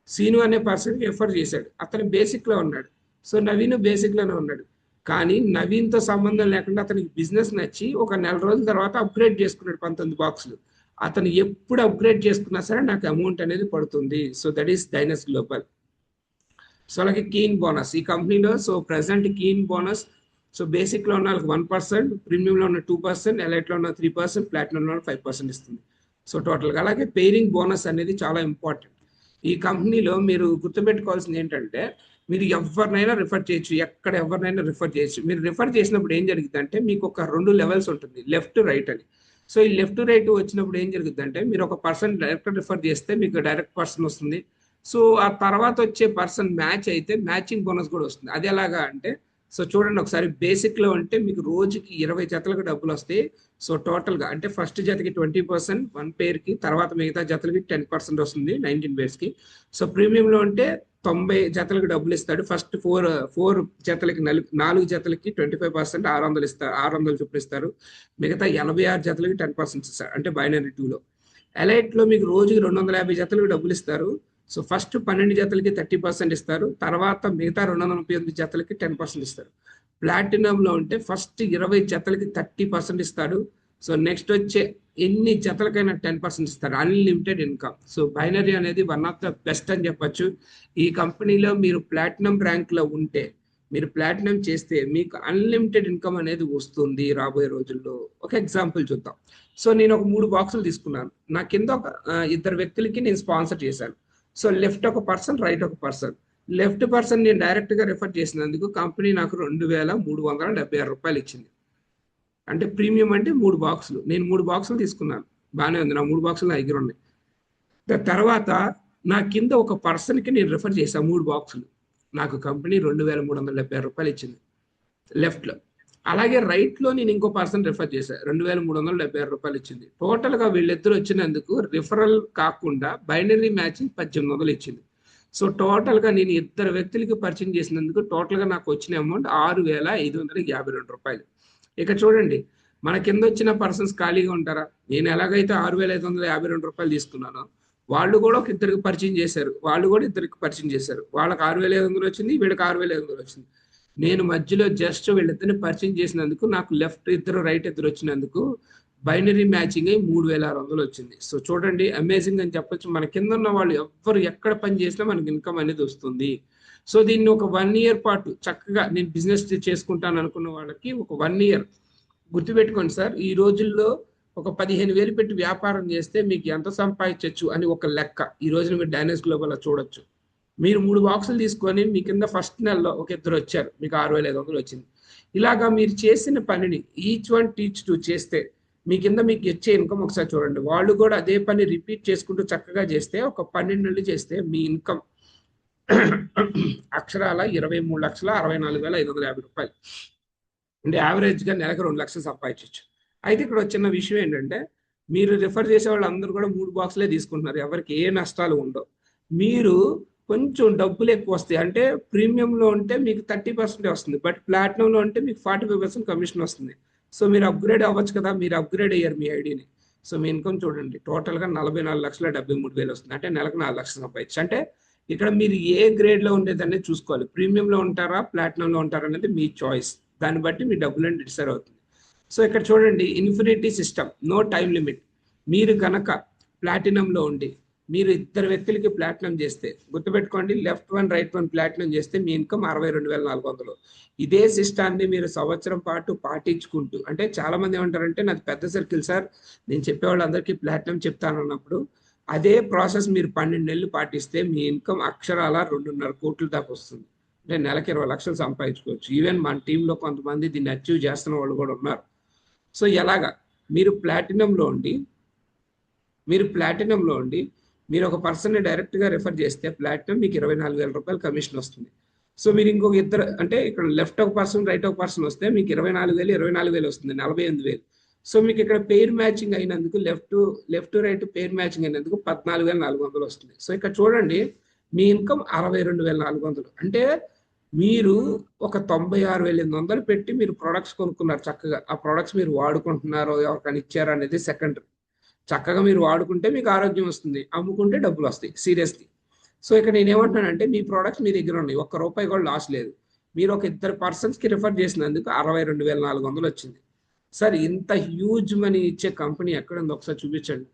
సీను అనే పర్సన్ రిఫర్ చేశాడు, అతను బేసిక్లో ఉన్నాడు. సో నవీన్ బేసిక్లోనే ఉన్నాడు, కానీ నవీన్తో సంబంధం లేకుండా అతనికి బిజినెస్ నచ్చి ఒక నెల రోజుల తర్వాత అప్గ్రేడ్ చేసుకున్నాడు 19 బాక్సులు. అతను ఎప్పుడు అప్గ్రేడ్ చేసుకున్నా సరే నాకు అమౌంట్ అనేది పడుతుంది. So that is Dynus global. So అలాగే కీన్ బోనస్ ఈ కంపెనీలో, సో ప్రెసెంట్ కీన్ బోనస్, సో బేసిక్లో ఉన్న వాళ్ళకి 1%, ప్రీమియంలో ఉన్న 2%, ఎలైట్లో ఉన్న 3%, ప్లాటినంలో ఉన్న 5% ఇస్తుంది. సో టోటల్గా అలాగే పేరింగ్ బోనస్ అనేది చాలా ఇంపార్టెంట్. ఈ కంపెనీలో మీరు గుర్తుపెట్టుకోవాల్సింది ఏంటంటే, మీరు ఎవరినైనా రిఫర్ చేయొచ్చు, ఎక్కడ ఎవరినైనా రిఫర్ చేయొచ్చు. మీరు రిఫర్ చేసినప్పుడు ఏం జరుగుతుందంటే, మీకు ఒక 2 లెవెల్స్ ఉంటుంది, లెఫ్ట్ రైట్ అని. సో ఈ లెఫ్ట్ రైట్ వచ్చినప్పుడు ఏం జరుగుతుందంటే, మీరు ఒక పర్సన్ డైరెక్ట్ రిఫర్ చేస్తే మీకు డైరెక్ట్ పర్సన్ వస్తుంది. సో ఆ తర్వాత వచ్చే పర్సన్ మ్యాచ్ అయితే మ్యాచింగ్ బోనస్ కూడా వస్తుంది. అది ఎలాగా అంటే, సో చూడండి ఒకసారి, బేసిక్లో అంటే మీకు రోజుకి 20 జతలకు డబ్బులు వస్తాయి. సో టోటల్గా అంటే ఫస్ట్ జతకి 20% 1 పేర్కి, తర్వాత మిగతా జతలకి 10% వస్తుంది 19 పేర్స్కి. సో ప్రీమియంలో అంటే 90 జతలకు డబ్బులు ఇస్తాడు. ఫస్ట్ 4 జతలకి 4 జతలకి 25% 600 ఇస్తారు, 600 చొప్పున ఇస్తారు. మిగతా 86 జతలకి 10% ఇస్తారు, అంటే బైనరీ 2లో. ఎలైట్లో మీకు రోజుకి 250 జతలకు డబ్బులు ఇస్తారు. సో ఫస్ట్ 12 జతలకి 30% ఇస్తారు. తర్వాత మిగతా 238 జతలకి 10% ఇస్తారు. ప్లాటినంలో ఉంటే ఫస్ట్ 20 జతలకి 30% ఇస్తాడు. సో నెక్స్ట్ వచ్చే ఎన్ని జతలకైనా 10% ఇస్తారు. Unlimited income. సో బైనరీ అనేది వన్ ఆఫ్ ద బెస్ట్ అని చెప్పొచ్చు. ఈ కంపెనీలో మీరు ప్లాటినం ర్యాంక్లో ఉంటే, మీరు ప్లాటినం చేస్తే మీకు అన్లిమిటెడ్ ఇన్కమ్ అనేది వస్తుంది రాబోయే రోజుల్లో. ఒక ఎగ్జాంపుల్ చూద్దాం. సో నేను ఒక 3 బాక్సులు తీసుకున్నాను. నా కింద ఒక ఇద్దరు వ్యక్తులకి నేను స్పాన్సర్ చేశాను. సో లెఫ్ట్ ఒక పర్సన్, రైట్ ఒక పర్సన్. లెఫ్ట్ పర్సన్ నేను డైరెక్ట్ గా రిఫర్ చేసినందుకు కంపెనీ నాకు 2376 రూపాయలు ఇచ్చింది. అంటే ప్రీమియం అంటే 3 బాక్సులు. నేను 3 బాక్సులు తీసుకున్నాను. బాగానే ఉంది. నా 3 బాక్సులు నా దగ్గర ఉన్నాయి. తర్వాత నా కింద ఒక పర్సన్ కి నేను రిఫర్ చేశాను 3 బాక్సులు. నాకు కంపెనీ 2376 రూపాయలు ఇచ్చింది లెఫ్ట్ లో. అలాగే రైట్ లో నేను ఇంకో పర్సన్ రిఫర్ చేశాను, 2376 రూపాయలు ఇచ్చింది. టోటల్ గా వీళ్ళిద్దరు వచ్చినందుకు రిఫరల్ కాకుండా బైనరీ మ్యాచింగ్ 1800 ఇచ్చింది. సో టోటల్ గా నేను ఇద్దరు వ్యక్తులకి పరిచయం చేసినందుకు టోటల్ గా నాకు వచ్చిన అమౌంట్ 6552 రూపాయలు. ఇక చూడండి, మన కింద వచ్చిన పర్సన్స్ ఖాళీగా ఉంటారా? నేను ఎలాగైతే 6552 రూపాయలు తీసుకున్నానో వాళ్ళు కూడా ఒక ఇద్దరికి పరిచయం చేశారు, వాళ్ళు కూడా ఇద్దరికి పరిచయం చేశారు. వాళ్ళకి 6500 వచ్చింది, వీళ్ళకి 6500 వచ్చింది. నేను మధ్యలో జస్ట్ వీళ్ళిద్దరిని పరిచయం చేసినందుకు నాకు లెఫ్ట్ ఇద్దరు, రైట్ ఇద్దరు వచ్చినందుకు బైనరీ మ్యాచింగ్ అయి 3600 వచ్చింది. సో చూడండి, అమేజింగ్ అని చెప్పొచ్చు. మన కింద ఉన్న వాళ్ళు ఎవ్వరు ఎక్కడ పని చేసినా మనకి ఇన్కమ్ అనేది వస్తుంది. సో దీన్ని ఒక 1 ఇయర్ పాటు చక్కగా నేను బిజినెస్ చేసుకుంటాను అనుకున్న వాళ్ళకి ఒక 1 ఇయర్ గుర్తుపెట్టుకోండి సార్. ఈ రోజుల్లో ఒక 15,000 పెట్టి వ్యాపారం చేస్తే మీకు ఎంత సంపాదించవచ్చు అని ఒక లెక్క ఈ రోజున మీరు డైనస్ గ్లోబల్ చూడొచ్చు. మీరు 3 బాక్సులు తీసుకొని మీ కింద ఫస్ట్ నెలలో ఒక ఇద్దరు వచ్చారు, మీకు 6500 వచ్చింది. ఇలాగా మీరు చేసిన పనిని ఈచ్ వన్ టీచ్ టూ చేస్తే మీ కింద మీకు వచ్చే ఇన్కమ్ ఒకసారి చూడండి. వాళ్ళు కూడా అదే పని రిపీట్ చేసుకుంటూ చక్కగా చేస్తే ఒక 12 నెలలు చేస్తే మీ ఇన్కమ్ అక్షరాల 23,64,550 రూపాయలు. అంటే యావరేజ్ గా నెలకు 2 లక్షలు సంపాదించవచ్చు. అయితే ఇక్కడ వచ్చిన విషయం ఏంటంటే, మీరు రిఫర్ చేసే వాళ్ళందరూ కూడా 3 బాక్సులే తీసుకుంటున్నారు, ఎవరికి ఏ నష్టాలు ఉండవు. మీరు కొంచెం డబ్బులు ఎక్కువ వస్తాయి. అంటే ప్రీమియంలో ఉంటే మీకు 30% వస్తుంది, బట్ ప్లాటినంలో ఉంటే మీకు 45% కమిషన్ వస్తుంది. సో మీరు అప్గ్రేడ్ అవ్వచ్చు కదా, మీరు అప్గ్రేడ్ అయ్యారు మీ ఐడిని. సో మీ ఇన్కమ్ చూడండి, టోటల్ గా 44,73,000 వస్తుంది. అంటే నెలకు 4 లక్షలు సంపాదించు. అంటే ఇక్కడ మీరు ఏ గ్రేడ్ లో ఉండేది అనేది చూసుకోవాలి. ప్రీమియంలో ఉంటారా, ప్లాటినంలో ఉంటారా అనేది మీ చాయిస్. దాన్ని బట్టి మీ డబ్బులు అనేది డిసైడ్ అవుతుంది. సో ఇక్కడ చూడండి, infinity system, no time limit. మీరు కనుక ప్లాటినంలో ఉండి మీరు ఇద్దరు వ్యక్తులకి ప్లాటినం చేస్తే గుర్తుపెట్టుకోండి, left one right one platinum చేస్తే మీ ఇన్కమ్ 62,400. ఇదే సిస్టాన్ని మీరు సంవత్సరం పాటు పాటించుకుంటూ, అంటే చాలా మంది ఏమంటారంటే నాది పెద్ద సర్కిల్ సార్, నేను చెప్పేవాళ్ళందరికీ ప్లాటినం చెప్తాను అన్నప్పుడు, అదే ప్రాసెస్ మీరు 12 నెలలు పాటిస్తే మీ ఇన్కమ్ అక్షరాల 2.5 కోట్ల దాకా వస్తుంది. అంటే నెలకి 20 లక్షలు సంపాదించుకోవచ్చు. ఈవెన్ మన టీంలో కొంతమంది దీన్ని అచీవ్ చేస్తున్న వాళ్ళు కూడా ఉన్నారు. సో ఎలాగా మీరు ప్లాటినంలో ఉండి మీరు ఒక పర్సన్ని డైరెక్ట్గా రిఫర్ చేస్తే ప్లాటినం మీకు 24,000 రూపాయలు కమిషన్ వస్తుంది. సో మీరు ఇంకొక ఇద్దరు, అంటే ఇక్కడ లెఫ్ట్ ఒక పర్సన్ రైట్ ఒక పర్సన్ వస్తే మీకు 24,000 వస్తుంది, 48,000. సో మీకు ఇక్కడ పెయిర్ మ్యాచింగ్ అయినందుకు లెఫ్ట్ రైట్ పెయిర్ మ్యాచింగ్ అయినందుకు 14,400 వస్తుంది. సో ఇక్కడ చూడండి, మీ ఇన్కమ్ 62,400. అంటే మీరు ఒక 96,800 పెట్టి మీరు ప్రొడక్ట్స్ కొనుక్కున్నారు చక్కగా. ఆ ప్రొడక్ట్స్ మీరు వాడుకుంటున్నారో ఎవరికైనా ఇచ్చారో అనేది సెకండరీ. చక్కగా మీరు వాడుకుంటే మీకు ఆరోగ్యం వస్తుంది, అమ్ముకుంటే డబ్బులు వస్తాయి సీరియస్లీ. సో ఇక్కడ నేను ఏమంటున్నానంటే, మీ ప్రొడక్ట్స్ మీ దగ్గర ఉన్నాయి, ఒక్క రూపాయి కూడా లాస్ లేదు. మీరు ఒక ఇద్దరు పర్సన్స్కి రిఫర్ చేసినందుకు 62,400 వచ్చింది. సార్ ఇంత హ్యూజ్ మనీ ఇచ్చే కంపెనీ ఎక్కడ ఉందో ఒకసారి చూపించండి.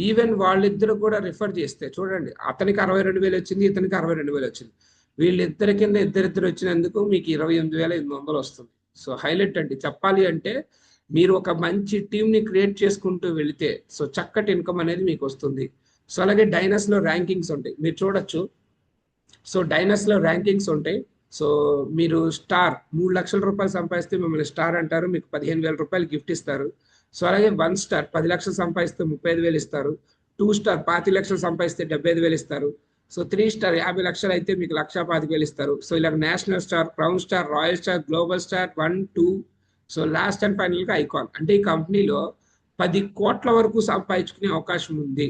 ఈవెన్ వాళ్ళిద్దరు కూడా రిఫర్ చేస్తే చూడండి, అతనికి 62,000 వచ్చింది, ఇతనికి 62,000 వచ్చింది. వీళ్ళిద్దరి కింద ఇద్దరిద్దరు వచ్చినందుకు మీకు 28,800 వస్తుంది. సో హైలైట్ అండి. చెప్పాలి అంటే మీరు ఒక మంచి టీంని క్రియేట్ చేసుకుంటూ వెళితే సో చక్కటి ఇన్కమ్ అనేది మీకు వస్తుంది. సో అలాగే డైనస్లో ర్యాంకింగ్స్ ఉంటాయి, మీరు చూడొచ్చు. సో డైనస్లో ర్యాంకింగ్స్ ఉంటాయి. సో మీరు స్టార్ 3 లక్షల రూపాయలు సంపాదిస్తే మిమ్మల్ని స్టార్ అంటారు, మీకు 15,000 రూపాయలు గిఫ్ట్ ఇస్తారు. సో అలాగే 1 స్టార్ 10 లక్షలు సంపాదిస్తే 35,000 ఇస్తారు. 2 స్టార్ 25 లక్షలు సంపాదిస్తే 75,000 ఇస్తారు. సో 3 స్టార్ 50 లక్షలు అయితే మీకు 1,25,000 ఇస్తారు. సో ఇలా national star, crown star, royal star, global star 1, 2. So last and final గా ఐకాన్. అంటే ఈ కంపెనీలో 10 కోట్ల వరకు సంపాదించుకునే అవకాశం ఉంది.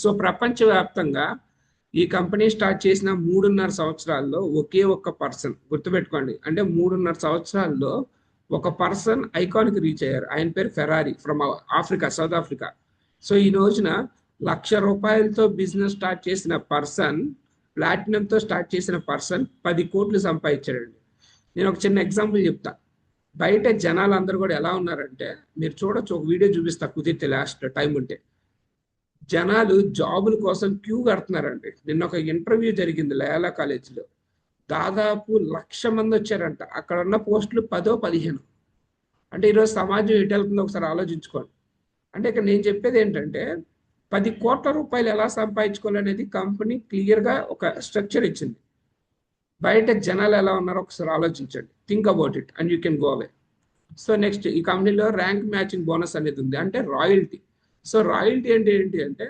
సో ప్రపంచవ్యాప్తంగా ఈ కంపెనీ స్టార్ట్ చేసిన 3.5 సంవత్సరాల్లో ఒకే ఒక్క పర్సన్, గుర్తుపెట్టుకోండి, అంటే 3.5 సంవత్సరాల్లో ఒక పర్సన్ ఐకాన్కి రీచ్ అయ్యారు. ఆయన పేరు Ferrari, from Africa, south Africa. So ఈ రోజున ₹1,00,000 బిజినెస్ స్టార్ట్ చేసిన పర్సన్, ప్లాటినంతో స్టార్ట్ చేసిన పర్సన్ 10 కోట్లు సంపాదించాడండి. నేను ఒక చిన్న ఎగ్జాంపుల్ చెప్తా. బయట జనాలు అందరూ కూడా ఎలా ఉన్నారంటే, మీరు చూడొచ్చు, ఒక వీడియో చూపిస్తా కుదిరితే లాస్ట్ టైం ఉంటే. జనాలు జాబుల కోసం క్యూ కడుతున్నారండి. నిన్న ఒక ఇంటర్వ్యూ జరిగింది లయాలా కాలేజీలో. దాదాపు 1,00,000 మంది వచ్చారంట. అక్కడ ఉన్న పోస్టులు 10 15. అంటే ఈరోజు సమాజం ఎటు వెళ్తుందో ఒకసారి ఆలోచించుకోండి. అంటే ఇక్కడ నేను చెప్పేది ఏంటంటే, ₹10,00,00,000 ఎలా సంపాదించుకోవాలనేది కంపెనీ క్లియర్గా ఒక స్ట్రక్చర్ ఇచ్చింది. బయట జనాలు ఎలా ఉన్నారో ఒకసారి ఆలోచించండి. Think about it and you can go away. So next, ఈ కంపెనీలో ర్యాంక్ మ్యాచింగ్ బోనస్ అనేది ఉంది, అంటే రాయల్టీ. సో రాయల్టీ అంటే ఏంటి అంటే,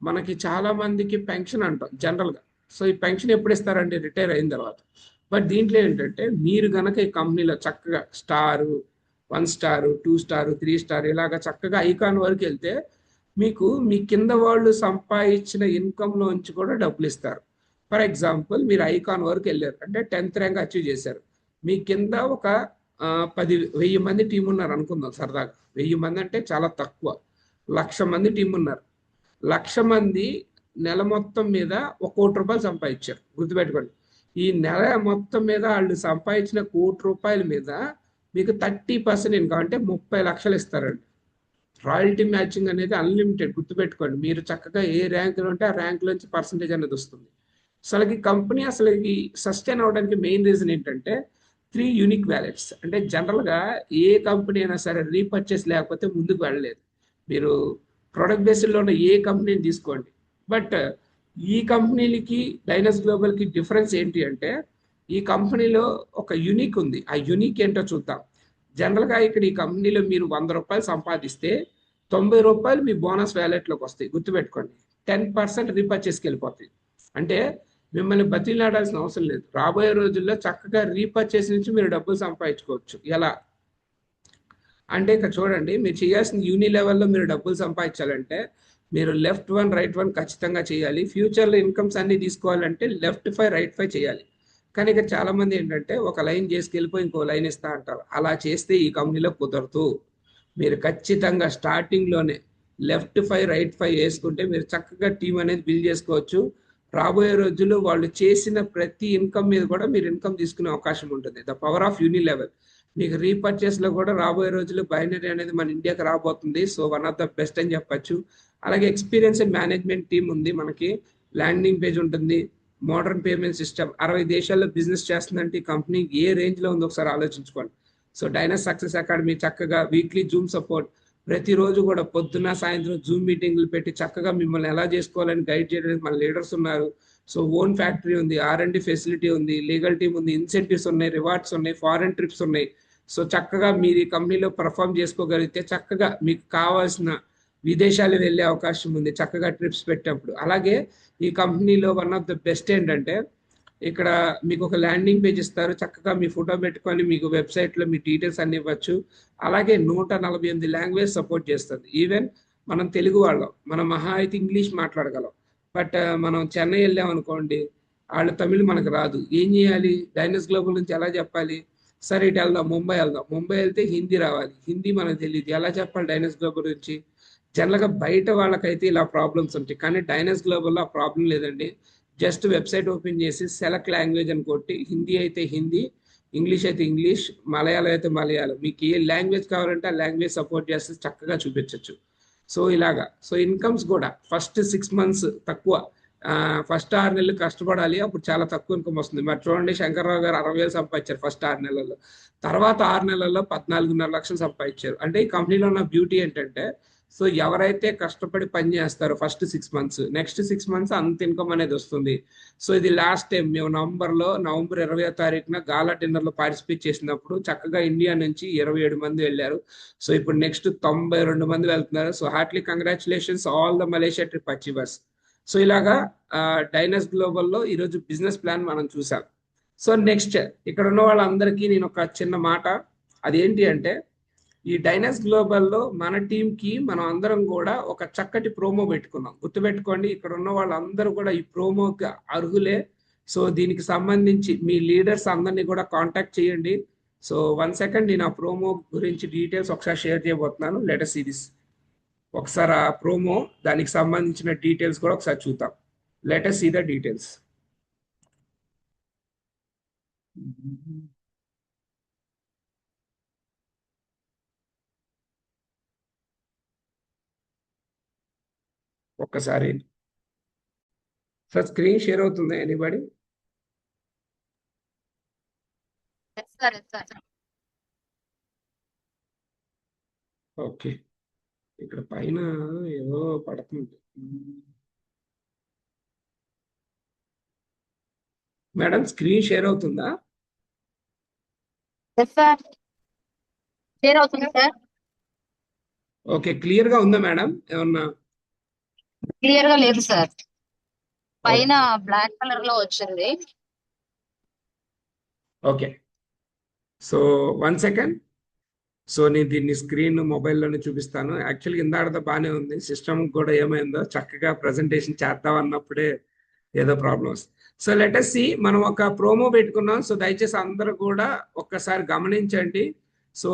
మనకి చాలా మందికి పెన్షన్ అంటాం జనరల్గా. సో ఈ పెన్షన్ ఎప్పుడు ఇస్తారంటే రిటైర్ అయిన తర్వాత. బట్ దీంట్లో ఏంటంటే, మీరు గనక ఈ కంపెనీలో చక్కగా స్టారు, 1 స్టారు, 2 స్టారు, 3 స్టార్ ఇలాగ చక్కగా ఐకాన్ వరకు వెళ్తే, మీకు మీ కింద వాళ్ళు సంపాదించిన ఇన్కంలోంచి కూడా డబ్బులు ఇస్తారు. ఫర్ ఎగ్జాంపుల్, మీరు ఐకాన్ వరకు వెళ్ళారు అంటే 10th ర్యాంక్ అచీవ్ చేశారు. మీ కింద ఒక 10,000 మంది టీం ఉన్నారు అనుకుందాం సరదాగా. 1000 మంది అంటే చాలా తక్కువ. 1,00,000 మంది టీం ఉన్నారు. 1,00,000 మంది నెల మొత్తం మీద ₹1,00,00,000 సంపాదించారు. గుర్తుపెట్టుకోండి. ఈ నెల మొత్తం మీద వాళ్ళు సంపాదించిన ₹1,00,00,000 మీద మీకు 30% ఇన్కమ్ అంటే 30 లక్షలు ఇస్తారండి. రాయల్టీ మ్యాచింగ్ అనేది అన్లిమిటెడ్. గుర్తుపెట్టుకోండి. మీరు చక్కగా ఏ ర్యాంకులో ఉంటే ఆ ర్యాంకులోంచి పర్సంటేజ్ అనేది వస్తుంది. అసలు ఈ కంపెనీ అసలు ఈ సస్టైన్ అవడానికి మెయిన్ రీజన్ ఏంటంటే 3 యూనిక్ వ్యాలెట్స్. అంటే జనరల్గా ఏ కంపెనీ అయినా సరే రీపర్చేస్ లేకపోతే ముందుకు వెళ్ళలేదు. మీరు ప్రొడక్ట్ బేస్డ్లో ఉన్న ఏ కంపెనీని తీసుకోండి. బట్ ఈ కంపెనీలకి డైనస్ గ్లోబల్కి డిఫరెన్స్ ఏంటి అంటే, ఈ కంపెనీలో ఒక యూనిక్ ఉంది. ఆ యూనిక్ ఏంటో చూద్దాం. జనరల్గా ఇక్కడ ఈ కంపెనీలో మీరు ₹100 సంపాదిస్తే ₹90 మీ బోనస్ వ్యాలెట్లోకి వస్తాయి. గుర్తుపెట్టుకోండి. 10% రీపర్చేస్కి వెళ్ళిపోతాయి. అంటే మిమ్మల్ని బతిలాడాల్సిన అవసరం లేదు. రాబోయే రోజుల్లో చక్కగా రీపర్చేస్ నుంచి మీరు డబ్బులు సంపాదించుకోవచ్చు. ఎలా అంటే ఇక్కడ చూడండి, మీరు చేయాల్సిన యూని లెవెల్లో మీరు డబ్బులు సంపాదించాలంటే మీరు లెఫ్ట్ 1 రైట్ 1 ఖచ్చితంగా చేయాలి. ఫ్యూచర్లో ఇన్కమ్స్ అన్ని తీసుకోవాలంటే లెఫ్ట్ 5 రైట్ 5 చేయాలి. కానీ ఇక్కడ చాలా మంది ఏంటంటే ఒక లైన్ చేసుకెళ్ళిపోయి ఇంకో లైన్ ఇస్తా అంటారు. అలా చేస్తే ఈ కంపెనీలో కుదరదు. మీరు ఖచ్చితంగా స్టార్టింగ్లోనే లెఫ్ట్ 5 రైట్ 5 వేసుకుంటే మీరు చక్కగా టీం అనేది బిల్డ్ చేసుకోవచ్చు. రాబోయే రోజుల్లో వాళ్ళు చేసిన ప్రతి ఇన్కమ్ మీద కూడా మీరు ఇన్కమ్ తీసుకునే అవకాశం ఉంటుంది. The power of uni level. మీకు రీపర్చేస్లో కూడా రాబోయే రోజుల్లో బైనరీ అనేది మన ఇండియాకి రాబోతుంది. So one of the best అని చెప్పచ్చు. అలాగే ఎక్స్పీరియన్స్ మేనేజ్మెంట్ టీం ఉంది మనకి. ల్యాండింగ్ పేజ్ ఉంటుంది. Modern payment system. 60 దేశాల్లో బిజినెస్ చేస్తుందంటే ఈ కంపెనీ ఏ రేంజ్లో ఉందో ఒకసారి ఆలోచించుకోండి. సో డైనస్ సక్సెస్ అకాడమీ చక్కగా వీక్లీ జూమ్ సపోర్ట్. ప్రతిరోజు కూడా పొద్దున్న సాయంత్రం జూమ్ మీటింగ్లు పెట్టి చక్కగా మిమ్మల్ని ఎలా చేసుకోవాలని గైడ్ చేయడానికి మన లీడర్స్ ఉన్నారు. సో ఓన్ ఫ్యాక్టరీ ఉంది, R&D ఫెసిలిటీ ఉంది, లీగల్ టీం ఉంది, ఇన్సెంటివ్స్ ఉన్నాయి, రివార్డ్స్ ఉన్నాయి, ఫారెన్ ట్రిప్స్ ఉన్నాయి. సో చక్కగా మీరు ఈ కంపెనీలో పర్ఫామ్ చేసుకోగలిగితే చక్కగా మీకు కావాల్సిన విదేశాలు వెళ్ళే అవకాశం ఉంది చక్కగా ట్రిప్స్ పెట్టినప్పుడు. అలాగే ఈ కంపెనీలో వన్ ఆఫ్ ద బెస్ట్ ఏంటంటే, ఇక్కడ మీకు ఒక ల్యాండింగ్ పేజ్ ఇస్తారు. చక్కగా మీ ఫోటో పెట్టుకొని మీకు వెబ్సైట్లో మీ డీటెయిల్స్ అన్ని ఇవ్వచ్చు. అలాగే 148 లాంగ్వేజ్ సపోర్ట్ చేస్తుంది. ఈవెన్ మనం తెలుగు వాళ్ళం, మనం మహా అయితే ఇంగ్లీష్ మాట్లాడగలం. బట్ మనం చెన్నై వెళ్ళాం అనుకోండి, వాళ్ళు తమిళ్ మనకు రాదు. ఏం చేయాలి? డైనస్ గ్లోబల్ నుంచి ఎలా చెప్పాలి? సరే ఇటు వెళ్దాం, ముంబై వెళ్దాం. ముంబై వెళ్తే హిందీ రావాలి. హిందీ మనకు తెలియదు, ఎలా చెప్పాలి డైనస్ గ్లోబల్ నుంచి? జనరల్గా బయట వాళ్ళకైతే ఇలా ప్రాబ్లమ్స్ ఉంటాయి. కానీ డైనస్ గ్లోబల్లో ఆ ప్రాబ్లం లేదండి. జస్ట్ వెబ్సైట్ ఓపెన్ చేసి సెలెక్ట్ లాంగ్వేజ్ అని కొట్టి, హిందీ అయితే హిందీ, ఇంగ్లీష్ అయితే ఇంగ్లీష్, మలయాళం అయితే మలయాళం, మీకు ఏ లాంగ్వేజ్ కావాలంటే ఆ లాంగ్వేజ్ సపోర్ట్ చేస్తే చక్కగా చూపించవచ్చు. సో ఇలాగా. సో ఇన్కమ్స్ కూడా ఫస్ట్ 6 months తక్కువ. ఫస్ట్ 6 నెలలు కష్టపడాలి, అప్పుడు చాలా తక్కువ ఇన్కమ్ వస్తుంది. మరి చూడండి, శంకర్రావు గారు 60,000 సంపాదించారు ఫస్ట్ 6 నెలల్లో. తర్వాత 6 నెలల్లో 14.5 లక్షలు సంపాదించారు. అంటే ఈ కంపెనీలో ఉన్న బ్యూటీ ఏంటంటే, సో ఎవరైతే కష్టపడి పని చేస్తారో ఫస్ట్ 6 months, నెక్స్ట్ 6 months అంత ఇన్కమ్ అనేది వస్తుంది. సో ఇది లాస్ట్ టైం మేము నవంబర్ 20వ తారీఖున గాలా డిన్నర్లో పార్టిసిపేట్ చేసినప్పుడు చక్కగా ఇండియా నుంచి 27 మంది వెళ్ళారు. సో ఇప్పుడు నెక్స్ట్ 92 మంది వెళ్తున్నారు. So Hartley congratulations all the Malaysia trip achievers. So ఇలాగా డైనస్ గ్లోబల్లో ఈరోజు బిజినెస్ ప్లాన్ మనం చూసాం. సో నెక్స్ట్, ఇక్కడ ఉన్న వాళ్ళందరికీ నేను ఒక చిన్న మాట, అదేంటి అంటే, ఈ డైనస్ గ్లోబల్లో మన టీంకి మనం అందరం కూడా ఒక చక్కటి ప్రోమో పెట్టుకున్నాం. గుర్తుపెట్టుకోండి, ఇక్కడ ఉన్న వాళ్ళందరూ కూడా ఈ ప్రోమోకి అర్హులే. సో దీనికి సంబంధించి మీ లీడర్స్ అందరినీ కూడా కాంటాక్ట్ చేయండి. సో 1 second, నేను ఆ ప్రోమో గురించి డీటెయిల్స్ ఒకసారి షేర్ చేయబోతున్నాను. Let us see this. ఒకసారి ఆ ప్రోమో దానికి సంబంధించిన డీటెయిల్స్ కూడా ఒకసారి చూద్దాం. Let us see the details. ఒక్కసారి సార్ స్క్రీన్ షేర్ అవుతుందా anybody? Yes sir, yes sir. Okay, ఇక్కడ పైన ఏదో పడుతుంది. మేడం స్క్రీన్ షేర్ అవుతుందా? ఎస్ సార్, షేర్ అవుతుంది సార్. ఓకే, క్లియర్ గా ఉందా మేడం? ఏమన్నా క్లియర్ గా లేదు సార్, పైన ఓకే బ్లాక్ కలర్ లో వచ్చింది. Okay, so 1 second. సో నేను దీన్ని స్క్రీన్ మొబైల్లోనే చూపిస్తాను. యాక్చువల్గా ఇందాడతో బాగానే ఉంది, సిస్టమ్ కూడా ఏమైందో చక్కగా ప్రజెంటేషన్ చేద్దాం అన్నప్పుడే ఏదో problems. So let us see, మనం ఒక ప్రోమో పెట్టుకున్నాం. సో దయచేసి అందరూ కూడా ఒక్కసారి గమనించండి. సో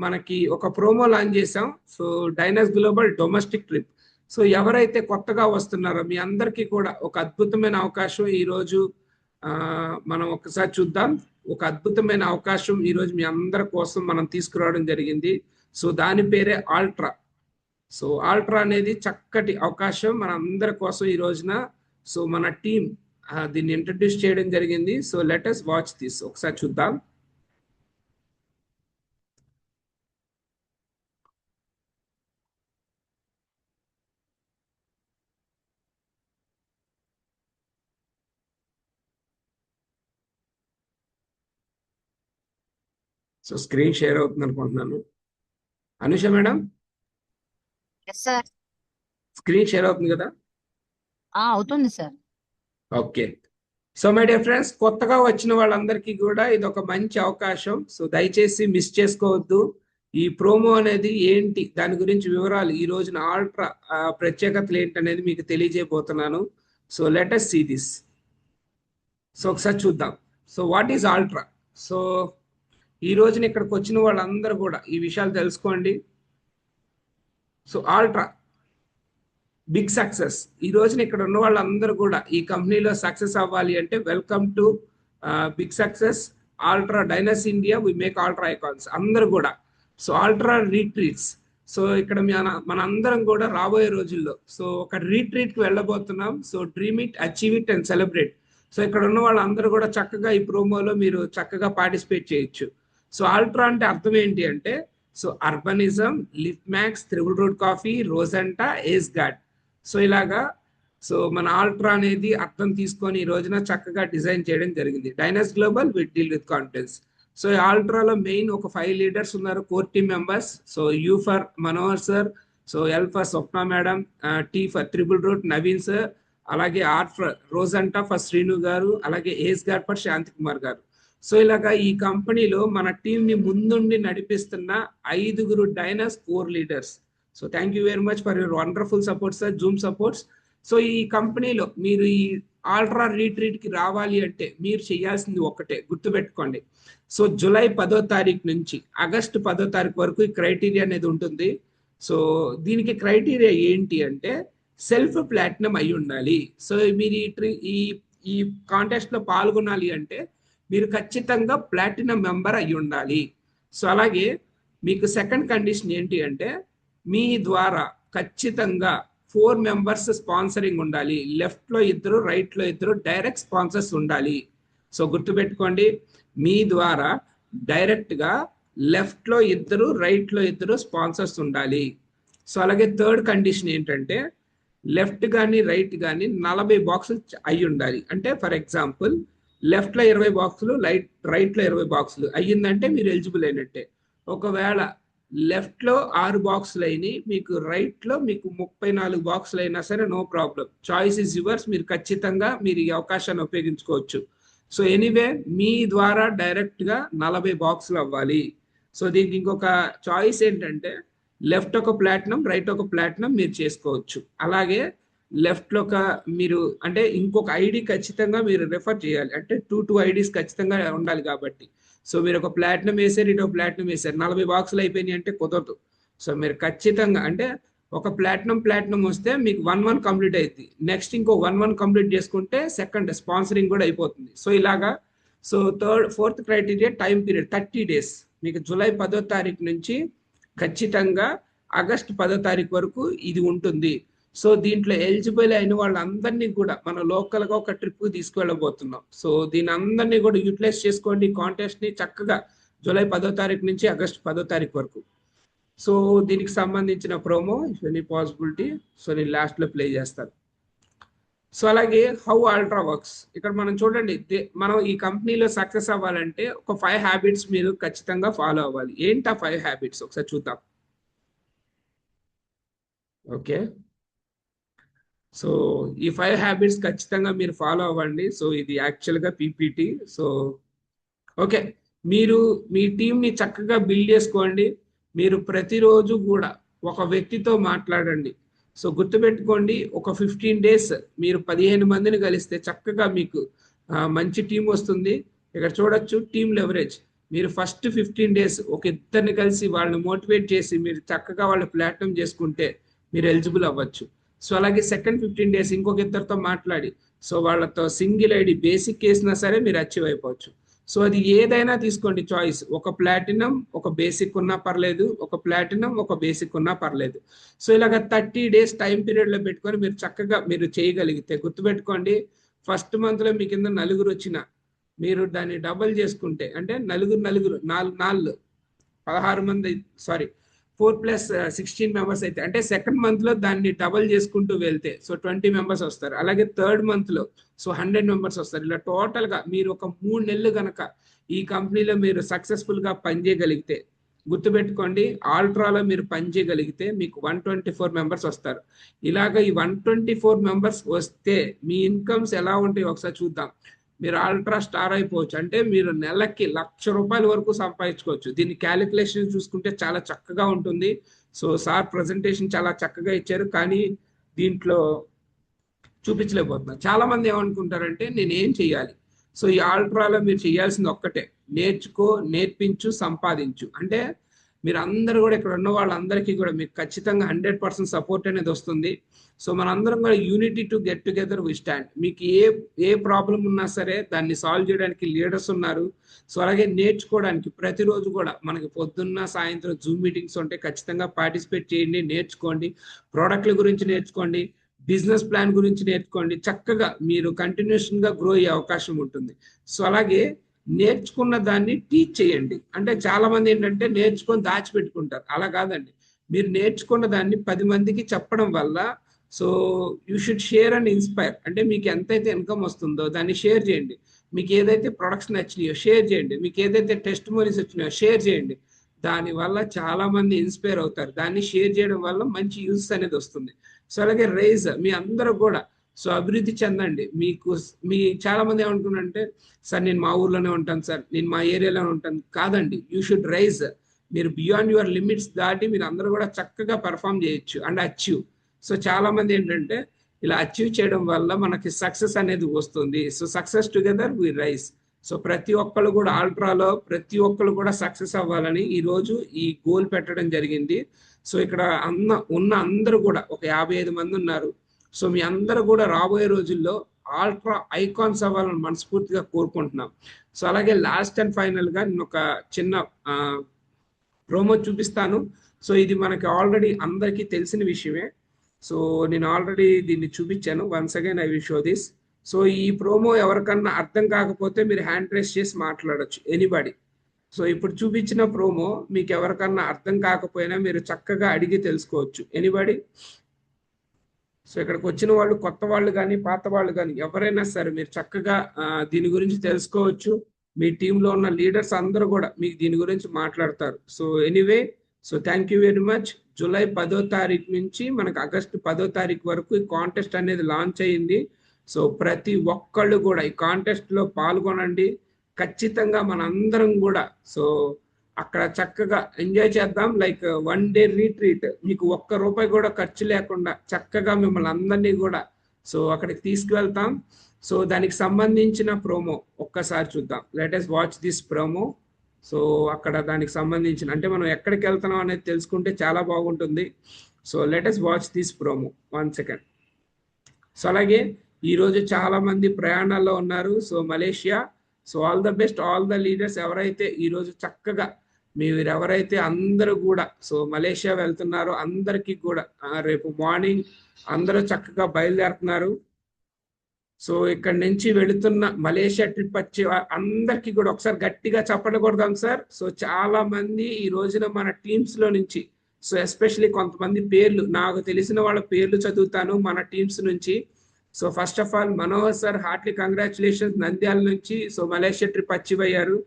మనకి ఒక ప్రోమో లాంచ్ చేసాం. So Dynus global domestic trip. So ఎవరైతే కొత్తగా వస్తున్నారో మీ అందరికీ కూడా ఒక అద్భుతమైన అవకాశం ఈరోజు మనం ఒకసారి చూద్దాం. ఒక అద్భుతమైన అవకాశం ఈరోజు మీ అందరి కోసం మనం తీసుకురావడం జరిగింది. సో దాని పేరే ఆల్ట్రా. సో ఆల్ట్రా అనేది చక్కటి అవకాశం మన అందరి కోసం ఈ రోజున. సో మన టీం దీన్ని ఇంట్రడ్యూస్ చేయడం జరిగింది. So let us watch this. ఒకసారి చూద్దాం. సో స్క్రీన్ షేర్ అవుతుంది అనుకుంటున్నాను. Anusha madam yes sir, screen share అవుతుంది కదా? అవుతుంది sir. Okay, so my dear friends, కొత్తగా వచ్చిన వాళ్ళందరికీ కూడా ఇది ఒక మంచి అవకాశం. సో దయచేసి మిస్ చేసుకోవద్దు. ఈ ప్రోమో అనేది ఏంటి, దాని గురించి వివరాలు ఈ రోజున ఆల్ట్రా ప్రత్యేకతలు ఏంటనేది మీకు తెలియజేయబోతున్నాను. So let us see this. So ఒకసారి చూద్దాం. So what is Ultra? So ఈ రోజున ఇక్కడికి వచ్చిన వాళ్ళందరూ కూడా ఈ విషయాలు తెలుసుకోండి. So Ultra big success. ఈ రోజున ఇక్కడ ఉన్న వాళ్ళందరూ కూడా ఈ కంపెనీలో సక్సెస్ అవ్వాలి అంటే welcome to big success Ultra Dynus India. We make Ultra icons అందరూ కూడా. So ultra రీట్రీట్స్. సో ఇక్కడ మన అందరం కూడా రాబోయే రోజుల్లో సో ఒక రీట్రీట్కి వెళ్ళబోతున్నాం. So dream it, achieve it and celebrate. So ఇక్కడ ఉన్న వాళ్ళందరూ కూడా చక్కగా ఈ ప్రోమోలో మీరు చక్కగా పార్టిసిపేట్ చేయొచ్చు. సో ఆల్ట్రా అంటే అర్థం ఏంటి అంటే so urbanism, lift max, triple root coffee, రోజంటా, ఏస్ గార్డ్. సో ఇలాగా సో మన ఆల్ట్రా అనేది అర్థం తీసుకొని ఈ రోజున చక్కగా డిజైన్ చేయడం జరిగింది. Dynus global with deal with confidence. So ఈ ఆల్ట్రాలో మెయిన్ ఒక 5 లీడర్స్ ఉన్నారు, core team members. So U for Manohar sir, so L for Swapna madam, T for triple root Naveen sir, అలాగే ఆర్ ఫర్ రోజంటా ఫర్ శ్రీను గారు, అలాగే ఏస్ గార్డ్ ఫర్ శాంతి కుమార్ గారు. So ఇలాగా ఈ కంపెనీలో మన టీంని ముందుండి నడిపిస్తున్న 5 Dynus core leaders. So thank you very much for your wonderful support sir, zoom supports. So ఈ కంపెనీలో మీరు ఈ ఆల్ట్రా రీట్రీట్కి రావాలి అంటే మీరు చేయాల్సింది ఒక్కటే, గుర్తుపెట్టుకోండి. సో జూలై 10వ తారీఖు నుంచి ఆగస్టు 10వ తారీఖు వరకు ఈ క్రైటీరియా అనేది ఉంటుంది. సో దీనికి క్రైటీరియా ఏంటి అంటే సెల్ఫ్ ప్లాటినం అయి ఉండాలి. సో మీరు ఈ ఈ కాంటెస్ట్లో పాల్గొనాలి అంటే మీరు ఖచ్చితంగా ప్లాటినం మెంబర్ అయి ఉండాలి. సో అలాగే మీకు సెకండ్ కండిషన్ ఏంటి అంటే మీ ద్వారా ఖచ్చితంగా 4 మెంబర్స్ స్పాన్సరింగ్ ఉండాలి. లెఫ్ట్లో 2, రైట్లో 2 డైరెక్ట్ స్పాన్సర్స్ ఉండాలి. సో గుర్తుపెట్టుకోండి, మీ ద్వారా డైరెక్ట్గా లెఫ్ట్లో 2, రైట్లో 2 స్పాన్సర్స్ ఉండాలి. సో అలాగే థర్డ్ కండిషన్ ఏంటంటే లెఫ్ట్ కానీ రైట్ కానీ 40 బాక్సులు అయి ఉండాలి. అంటే ఫర్ ఎగ్జాంపుల్ లెఫ్ట్లో 20 బాక్సులు, రైట్లో 20 బాక్సులు అయ్యిందంటే మీరు ఎలిజిబుల్ అయినట్టే. ఒకవేళ లెఫ్ట్లో 6 బాక్సులు అయినాయి, మీకు రైట్లో మీకు 34 బాక్సులు అయినా సరే no problem, choice is yours. మీరు ఖచ్చితంగా మీరు ఈ అవకాశాన్ని ఉపయోగించుకోవచ్చు. సో ఎనీవే మీ ద్వారా డైరెక్ట్గా 40 బాక్సులు అవ్వాలి. సో దీనికి ఇంకొక చాయిస్ ఏంటంటే లెఫ్ట్ ఒక ప్లాటినం, రైట్ ఒక ప్లాటినం మీరు చేసుకోవచ్చు. అలాగే లెఫ్ట్లో ఒక మీరు అంటే ఇంకొక ఐడి ఖచ్చితంగా మీరు రిఫర్ చేయాలి. అంటే 2 ఐడీస్ ఖచ్చితంగా ఉండాలి కాబట్టి. సో మీరు ఒక ప్లాటినం వేసారు, ఇటు ప్లాటినం వేసారు, 40 బాక్సులు అయిపోయినాయి అంటే కుదరదు. సో మీరు ఖచ్చితంగా అంటే ఒక ప్లాటినం వస్తే మీకు 1-1 కంప్లీట్ అవుతుంది. నెక్స్ట్ ఇంకో 1-1 కంప్లీట్ చేసుకుంటే సెకండ్ స్పాన్సరింగ్ కూడా అయిపోతుంది. సో ఇలాగా. So fourth criteria time period 30 days. మీకు జూలై 10వ తారీఖు నుంచి ఖచ్చితంగా ఆగస్ట్ 10వ తారీఖు వరకు ఇది ఉంటుంది. సో దీంట్లో ఎలిజిబుల్ అయిన వాళ్ళందరినీ కూడా మన లోకల్గా ఒక ట్రిప్ తీసుకువెళ్ళబోతున్నాం. సో దీని అందరినీ కూడా యూటిలైజ్ చేసుకోండి. కాంటెస్ట్ని చక్కగా జూలై 10వ తారీఖు నుంచి ఆగస్ట్ 10వ తారీఖు వరకు. సో దీనికి సంబంధించిన ప్రోమో ఎనీ పాసిబిలిటీ సో నేను లాస్ట్లో ప్లే చేస్తాను. సో అలాగే హౌ అల్ట్రా వర్క్స్. ఇక్కడ మనం చూడండి, మనం ఈ కంపెనీలో సక్సెస్ అవ్వాలంటే ఒక 5 హ్యాబిట్స్ మీరు ఖచ్చితంగా ఫాలో అవ్వాలి. ఏంటి ఆ 5 హ్యాబిట్స్ ఒకసారి చూద్దాం. ఓకే, సో ఈ 5 హ్యాబిట్స్ ఖచ్చితంగా మీరు ఫాలో అవ్వండి. సో ఇది యాక్చువల్గా పీపీటీ. సో ఓకే, మీరు మీ టీంని చక్కగా బిల్డ్ చేసుకోండి. మీరు ప్రతిరోజు కూడా ఒక వ్యక్తితో మాట్లాడండి. సో గుర్తుపెట్టుకోండి, ఒక 15 డేస్ మీరు 15 మందిని కలిస్తే చక్కగా మీకు మంచి టీం వస్తుంది. ఇక్కడ చూడొచ్చు టీం లెవరేజ్. మీరు ఫస్ట్ 15 డేస్ ఒక ఇద్దరిని కలిసి వాళ్ళని మోటివేట్ చేసి మీరు చక్కగా వాళ్ళు ప్లాటినం చేసుకుంటే మీరు ఎలిజిబుల్ అవ్వచ్చు. సో అలాగే సెకండ్ 15 డేస్ ఇంకొక ఇద్దరితో మాట్లాడి సో వాళ్ళతో సింగిల్ ఐడి బేసిక్ వేసినా సరే మీరు అచీవ్ అయిపోవచ్చు. సో అది ఏదైనా తీసుకోండి చాయిస్. ఒక ప్లాటినం ఒక బేసిక్ ఉన్నా పర్లేదు, ఒక ప్లాటినం ఒక బేసిక్ ఉన్నా పర్లేదు. సో ఇలాగ 30 డేస్ టైం పీరియడ్లో పెట్టుకొని మీరు చక్కగా మీరు చేయగలిగితే గుర్తుపెట్టుకోండి, ఫస్ట్ మంత్లో మీ కింద 4 వచ్చిన మీరు దాన్ని డబల్ చేసుకుంటే అంటే 4 16 మంది, సారీ 4+16 మెంబర్స్ అయితే అంటే సెకండ్ మంత్లో దాన్ని డబల్ చేసుకుంటూ వెళ్తే సో 20 మెంబర్స్ వస్తారు. అలాగే థర్డ్ మంత్లో సో 100 మెంబర్స్ వస్తారు. ఇలా టోటల్గా మీరు ఒక 3 నెలలు కనుక ఈ కంపెనీలో మీరు సక్సెస్ఫుల్గా పనిచేయగలిగితే గుర్తుపెట్టుకోండి, ఆల్ట్రాలో మీరు పనిచేయగలిగితే మీకు 124 మెంబర్స్ వస్తారు. ఇలాగ ఈ 124 మెంబర్స్ వస్తే మీ ఇన్కమ్స్ ఎలా ఉంటాయో ఒకసారి చూద్దాం. మీరు అల్ట్రా స్టార్ అయిపోవచ్చు. అంటే మీరు నెలకి ₹1,00,000 వరకు సంపాదించుకోవచ్చు. దీని క్యాలిక్యులేషన్ చూసుకుంటే చాలా చక్కగా ఉంటుంది. సో సార్ ప్రజెంటేషన్ చాలా చక్కగా ఇచ్చారు, కానీ దీంట్లో చూపించలేకపోతున్నారు. చాలా మంది ఏమనుకుంటారంటే నేను ఏం చేయాలి. సో ఈ ఆల్ట్రాలో మీరు చేయాల్సింది ఒక్కటే, నేర్చుకో, నేర్పించు, సంపాదించు. అంటే మీరు అందరూ కూడా ఇక్కడ ఉన్న వాళ్ళందరికీ కూడా మీకు ఖచ్చితంగా 100% సపోర్ట్ అనేది వస్తుంది. సో మనందరం కూడా unity to get together we stand. మీకు ఏ ప్రాబ్లం ఉన్నా సరే దాన్ని సాల్వ్ చేయడానికి లీడర్స్ ఉన్నారు. సో అలాగే నేర్చుకోవడానికి ప్రతిరోజు కూడా మనకి పొద్దున్న సాయంత్రం జూమ్ మీటింగ్స్ ఉంటే ఖచ్చితంగా పార్టిసిపేట్ చేయండి, నేర్చుకోండి, ప్రోడక్ట్ల గురించి నేర్చుకోండి, బిజినెస్ ప్లాన్ గురించి నేర్చుకోండి. చక్కగా మీరు కంటిన్యూషన్గా గ్రో అయ్యే అవకాశం ఉంటుంది. సో అలాగే నేర్చుకున్న దాన్ని టీచ్ చేయండి. అంటే చాలా మంది ఏంటంటే నేర్చుకొని దాచిపెట్టుకుంటారు. అలా కాదండి, మీరు నేర్చుకున్న దాన్ని 10 మందికి చెప్పడం వల్ల so you should share and inspire. అంటే మీకు ఎంతైతే ఇన్కమ్ వస్తుందో దాన్ని షేర్ చేయండి. మీకు ఏదైతే ప్రొడక్ట్స్ నచ్చినాయో షేర్ చేయండి. మీకు ఏదైతే టెస్ట్ మోనీస్ వచ్చినాయో షేర్ చేయండి. దానివల్ల చాలా మంది ఇన్స్పైర్ అవుతారు. దాన్ని షేర్ చేయడం వల్ల మంచి యూస్ అనేది వస్తుంది. సో అలాగే రైజ్, మీ అందరూ కూడా సో అభివృద్ధి చెందండి. మీ చాలా మంది ఏమనుకున్నారంటే సార్ నేను మా ఊర్లోనే ఉంటాను సార్, నేను మా ఏరియాలోనే ఉంటాను. కాదండి, యూ షుడ్ రైజ్. మీరు బియాండ్ యువర్ లిమిట్స్ దాటి మీరు అందరూ కూడా చక్కగా పర్ఫామ్ చేయొచ్చు అండ్ అచీవ్. సో చాలా మంది ఏంటంటే ఇలా అచీవ్ చేయడం వల్ల మనకి సక్సెస్ అనేది వస్తుంది. So success together we rise. So ప్రతి ఒక్కరు కూడా ఆల్ట్రాలో ప్రతి ఒక్కరు కూడా సక్సెస్ అవ్వాలని ఈరోజు ఈ గోల్ పెట్టడం జరిగింది. సో ఇక్కడ ఉన్న అందరూ కూడా ఒక 55 మంది ఉన్నారు. సో మీ అందరూ కూడా రాబోయే రోజుల్లో ఆల్ట్రా ఐకాన్స్ అవ్వాలని మనస్ఫూర్తిగా కోరుకుంటున్నాం. సో అలాగే లాస్ట్ అండ్ ఫైనల్గా నేను ఒక చిన్న ప్రోమో చూపిస్తాను. సో ఇది మనకి ఆల్రెడీ అందరికీ తెలిసిన విషయమే. సో నేను ఆల్రెడీ దీన్ని చూపించాను. Once again I will show this. So ఈ ప్రోమో ఎవరికన్నా అర్థం కాకపోతే మీరు హ్యాండ్ రైస్ చేసి మాట్లాడొచ్చు, ఎనీబడి. సో ఇప్పుడు చూపించిన ప్రోమో మీకు ఎవరికన్నా అర్థం కాకపోయినా మీరు చక్కగా అడిగి తెలుసుకోవచ్చు, ఎనీబడి. సో ఇక్కడికి వచ్చిన వాళ్ళు కొత్త వాళ్ళు కానీ పాత వాళ్ళు కానీ ఎవరైనా సరే మీరు చక్కగా దీని గురించి తెలుసుకోవచ్చు. మీ టీంలో ఉన్న లీడర్స్ అందరూ కూడా మీకు దీని గురించి మాట్లాడతారు. So anyway, so thank you very much. July 10వ తారీఖు నుంచి మనకు ఆగస్టు 10వ తారీఖు వరకు ఈ కాంటెస్ట్ అనేది లాంచ్ అయ్యింది. సో ప్రతి ఒక్కళ్ళు కూడా ఈ కాంటెస్ట్లో పాల్గొనండి. ఖచ్చితంగా మనందరం కూడా సో అక్కడ చక్కగా ఎంజాయ్ చేద్దాం. లైక్ 1 డే రీట్రీట్, మీకు ₹1 కూడా ఖర్చు లేకుండా చక్కగా మిమ్మల్ని అందరినీ కూడా సో అక్కడికి తీసుకువెళ్తాం. సో దానికి సంబంధించిన ప్రోమో ఒక్కసారి చూద్దాం. Let us watch this promo. So అక్కడ దానికి సంబంధించిన అంటే మనం ఎక్కడికి వెళ్తున్నాం అనేది తెలుసుకుంటే చాలా బాగుంటుంది. So let us watch this promo 1 second. So అలాగే ఈరోజు చాలా మంది ప్రయాణాల్లో ఉన్నారు. So Malaysia, so all the best all the leaders. ఎవరైతే ఈరోజు చక్కగా మీరు ఎవరైతే అందరూ కూడా సో మలేషియా వెళ్తున్నారో అందరికీ కూడా రేపు మార్నింగ్ అందరూ చక్కగా బయలుదేరుతున్నారు. సో ఇక్కడ నుంచి వెళుతున్న మలేషియా ట్రిప్ వచ్చే అందరికీ కూడా ఒకసారి గట్టిగా చప్పట్లు కొడదాం సార్. సో చాలా మంది ఈ రోజున మన టీమ్స్ లో నుంచి, సో ఎస్పెషలీ కొంతమంది పేర్లు నాకు తెలిసిన వాళ్ళ పేర్లు చదువుతాను మన టీమ్స్ నుంచి. So first of all Manohar sir Hartley congratulations Nandyal నుంచి. సో మలేషియా ట్రిప్ అచీవ్ అయ్యారు.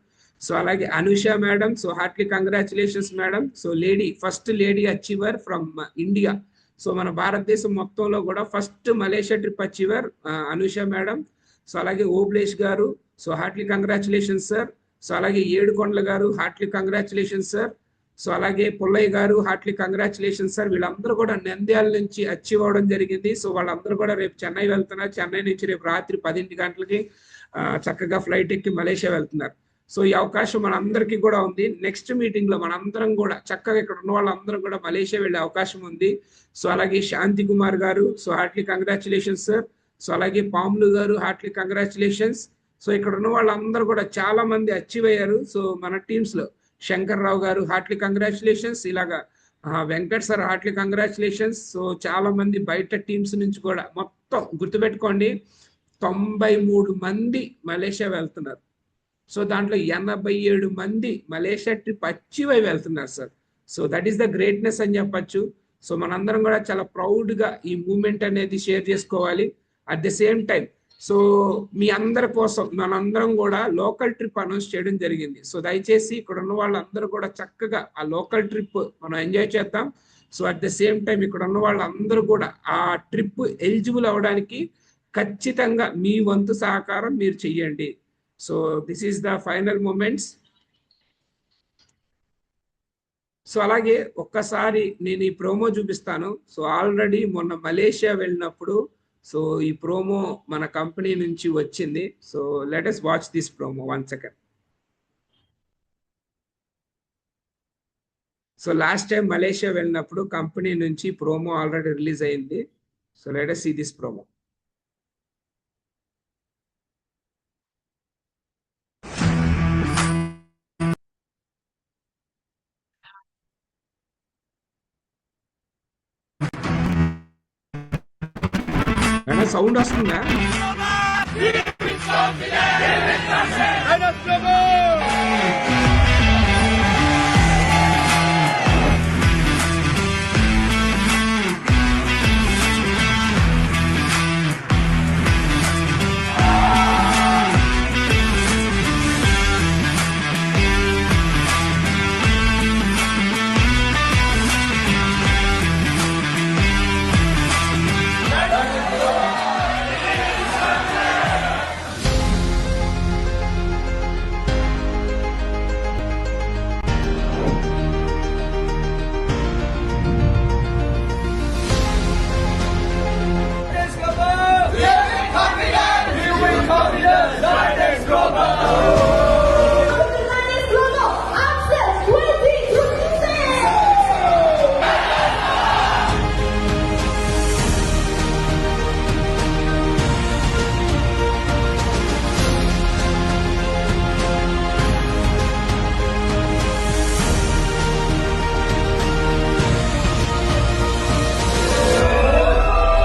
సో అలాగే Anusha madam, so Hartley congratulations madam. So lady, first lady achiever from India. So మన భారతదేశం మొత్తంలో కూడా first Malaysia trip achiever Anusha madam. So అలాగే ఓబ్లేష్ గారు, so Hartley congratulations sir. So అలాగే ఏడుకొండల గారు హార్ట్లీ కంగ్రాచులేషన్స్ సార్. సో అలాగే పుల్లయ్య గారు హార్ట్లీ కంగ్రాచులేషన్స్ సార్. వీళ్ళందరూ కూడా నంద్యాల నుంచి అచీవ్ అవ్వడం జరిగింది. సో వాళ్ళందరూ కూడా రేపు చెన్నై వెళ్తున్నారు. చెన్నై నుంచి రేపు రాత్రి 10 గంటలకి చక్కగా ఫ్లైట్ ఎక్కి మలేషియా వెళ్తున్నారు. సో ఈ అవకాశం మనందరికీ కూడా ఉంది. నెక్స్ట్ మీటింగ్ లో మనందరం కూడా చక్కగా ఇక్కడ ఉన్న వాళ్ళందరం కూడా మలేషియా వెళ్ళే అవకాశం ఉంది. సో అలాగే శాంతి కుమార్ గారు, so Hartley congratulations sir. So అలాగే పాములు గారు హార్ట్లీ కంగ్రాచులేషన్స్. సో ఇక్కడ ఉన్న వాళ్ళందరూ కూడా చాలా మంది అచీవ్ అయ్యారు. సో మన టీమ్స్ లో శంకర్ రావు గారు హార్ట్లీ కంగ్రాచులేషన్స్. ఇలాగా Venkat sir Hartley congratulations. So చాలా మంది బయట టీమ్స్ నుంచి కూడా మొత్తం గుర్తుపెట్టుకోండి 93 మంది మలేషియా వెళ్తున్నారు. సో దాంట్లో 87 మంది మలేషియా ట్రిప్ అచీవ్ అయి వెళ్తున్నారు sir. So that is the greatness అని చెప్పచ్చు. సో మనందరం కూడా చాలా ప్రౌడ్ గా ఈ మూమెంట్ అనేది షేర్ చేసుకోవాలి. At the same time so మీ అందరి కోసం మనందరం కూడా లోకల్ ట్రిప్ అనౌన్స్ చేయడం జరిగింది. సో దయచేసి ఇక్కడ ఉన్న వాళ్ళందరూ కూడా చక్కగా ఆ లోకల్ ట్రిప్ మనం ఎంజాయ్ చేద్దాం. So at the same time ఇక్కడ ఉన్న వాళ్ళందరూ కూడా ఆ ట్రిప్ ఎలిజిబుల్ అవ్వడానికి ఖచ్చితంగా మీ వంతు సహకారం మీరు చెయ్యండి. So this is the final moments. So అలాగే ఒక్కసారి నేను ఈ ప్రోమో చూపిస్తాను. సో ఆల్రెడీ మొన్న మలేషియా వెళ్ళినప్పుడు సో ఈ ప్రోమో మన కంపెనీ నుంచి వచ్చింది. So let us watch this promo 1 second. So last time Malaysia వెళ్ళినప్పుడు కంపెనీ నుంచి ప్రోమో ఆల్రెడీ రిలీజ్ అయింది. సో let us see this promo. Sound వస్తుందా?